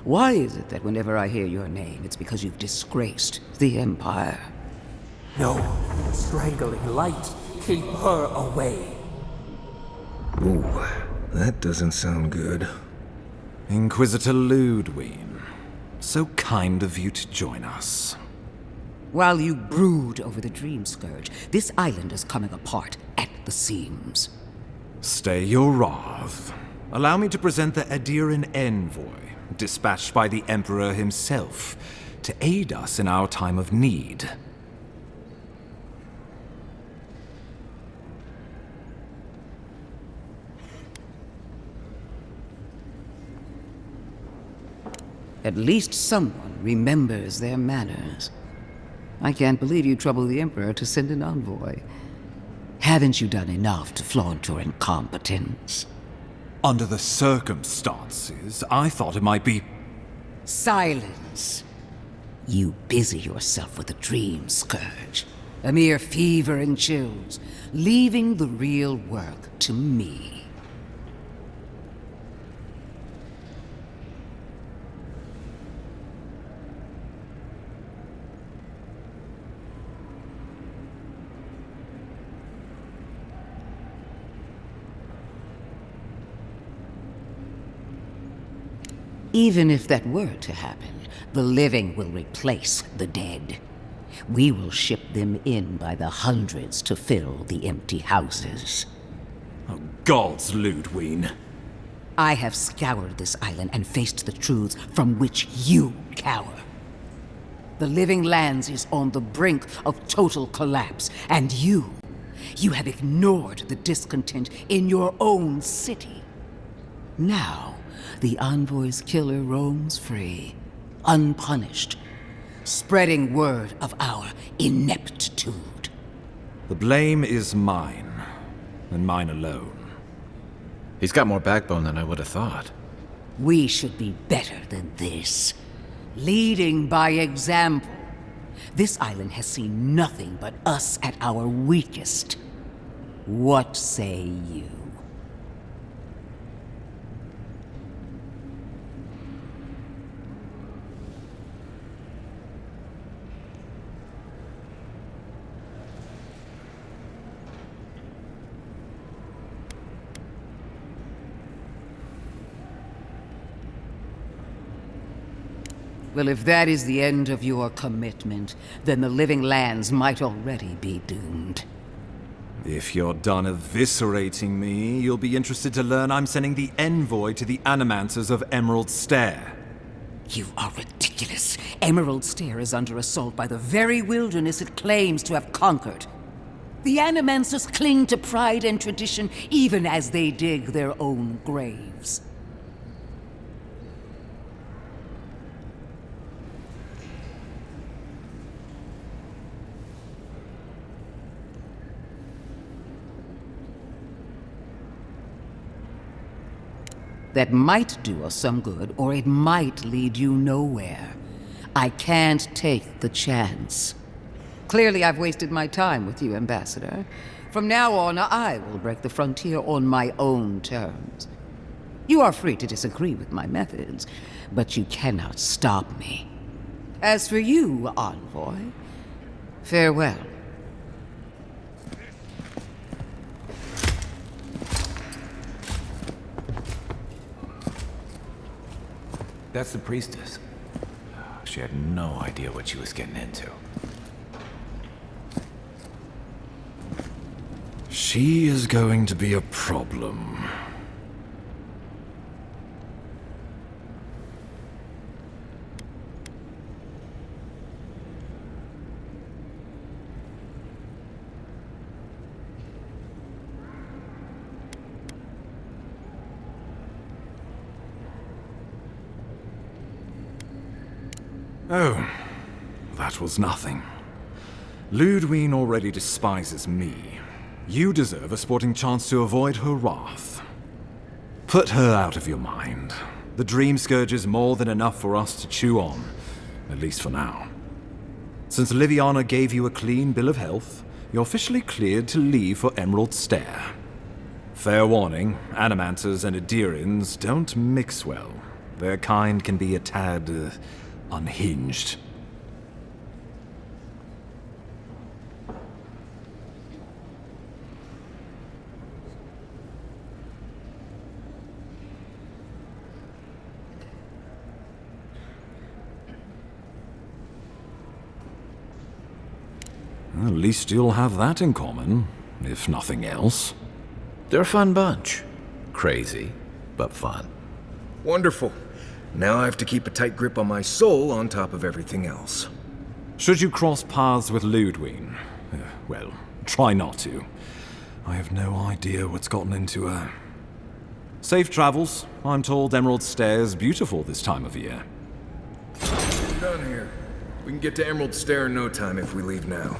Why is it that whenever I hear your name, it's because you've disgraced the Empire? No, strangling light. Keep her away. Ooh, that doesn't sound good. Inquisitor Ludwig. So kind of you to join us. While you brood over the Dream Scourge, this island is coming apart at the seams. Stay your wrath. Allow me to present the Adiran Envoy, dispatched by the Emperor himself, to aid us in our time of need. At least someone remembers their manners. I can't believe you troubled the Emperor to send an envoy. Haven't you done enough to flaunt your incompetence? Under the circumstances, I thought it might be... Silence. You busy yourself with the Dream Scourge. A mere fever and chills, leaving the real work to me. Even if that were to happen, the living will replace the dead. We will ship them in by the hundreds to fill the empty houses. Oh, gods, Ludwig. I have scoured this island and faced the truths from which you cower. The Living Lands is on the brink of total collapse, and you have ignored the discontent in your own city. Now, the Envoy's killer roams free, unpunished, spreading word of our ineptitude. The blame is mine, and mine alone. He's got more backbone than I would have thought. We should be better than this. Leading by example. This island has seen nothing but us at our weakest. What say you? Well, if that is the end of your commitment, then the Living Lands might already be doomed. If you're done eviscerating me, you'll be interested to learn I'm sending the Envoy to the Animancers of Emerald Stair. You are ridiculous. Emerald Stair is under assault by the very wilderness it claims to have conquered. The Animancers cling to pride and tradition even as they dig their own graves. That might do us some good, or it might lead you nowhere. I can't take the chance. Clearly, I've wasted my time with you, Ambassador. From now on, I will break the frontier on my own terms. You are free to disagree with my methods, but you cannot stop me. As for you, Envoy, farewell. That's the priestess. She had no idea what she was getting into. She is going to be a problem. Oh, that was nothing. Ludwine already despises me. You deserve a sporting chance to avoid her wrath. Put her out of your mind. The Dream Scourge is more than enough for us to chew on, at least for now. Since Liviana gave you a clean bill of health, you're officially cleared to leave for Emerald Stair. Fair warning, Animancers and Adirians don't mix well. Their kind can be a tad unhinged. At least you'll have that in common, if nothing else. They're a fun bunch. Crazy, but fun. Wonderful. Now I have to keep a tight grip on my soul on top of everything else. Should you cross paths with Ludwine, well, try not to. I have no idea what's gotten into her. Safe travels. I'm told Emerald Stair's beautiful this time of year. We're done here. We can get to Emerald Stair in no time if we leave now.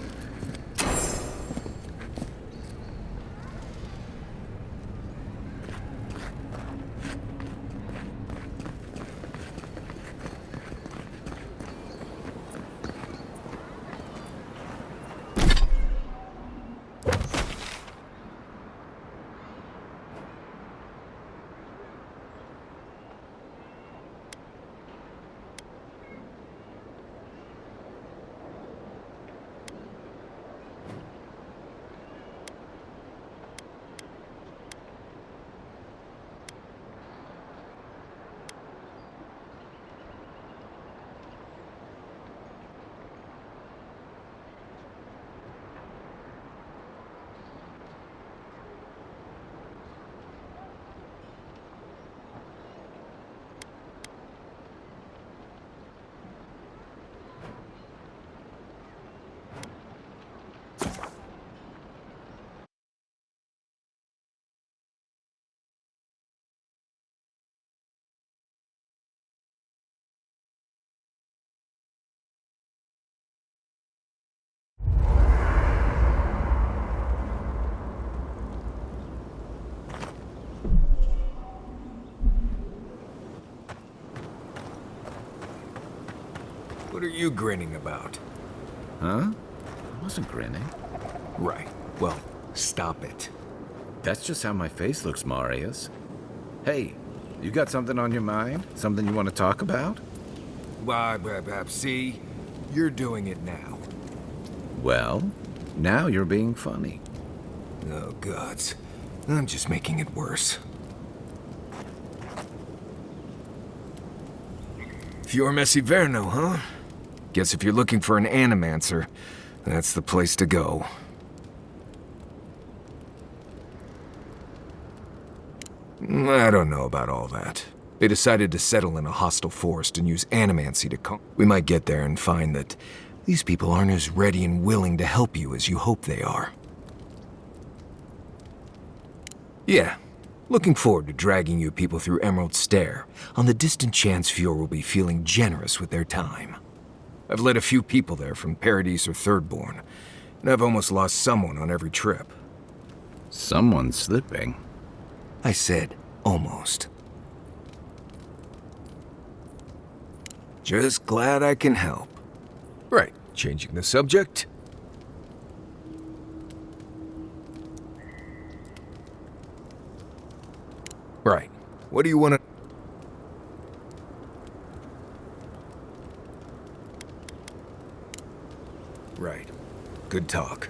What are you grinning about? Huh? I wasn't grinning. Right. Well, stop it. That's just how my face looks, Marius. Hey, you got something on your mind? Something you want to talk about? See? You're doing it now. Well, now you're being funny. Oh, gods. I'm just making it worse. Fior Messiverno, huh? Guess if you're looking for an Animancer, that's the place to go. I don't know about all that. They decided to settle in a hostile forest and use Animancy to We might get there and find that these people aren't as ready and willing to help you as you hope they are. Yeah, looking forward to dragging you people through Emerald Stair, on the distant chance Fior will be feeling generous with their time. I've led a few people there from Paradise or Thirdborn, and I've almost lost someone on every trip. Someone's slipping. I said almost. Just glad I can help. Right, changing the subject. Right. What do you want to... Right. Good talk.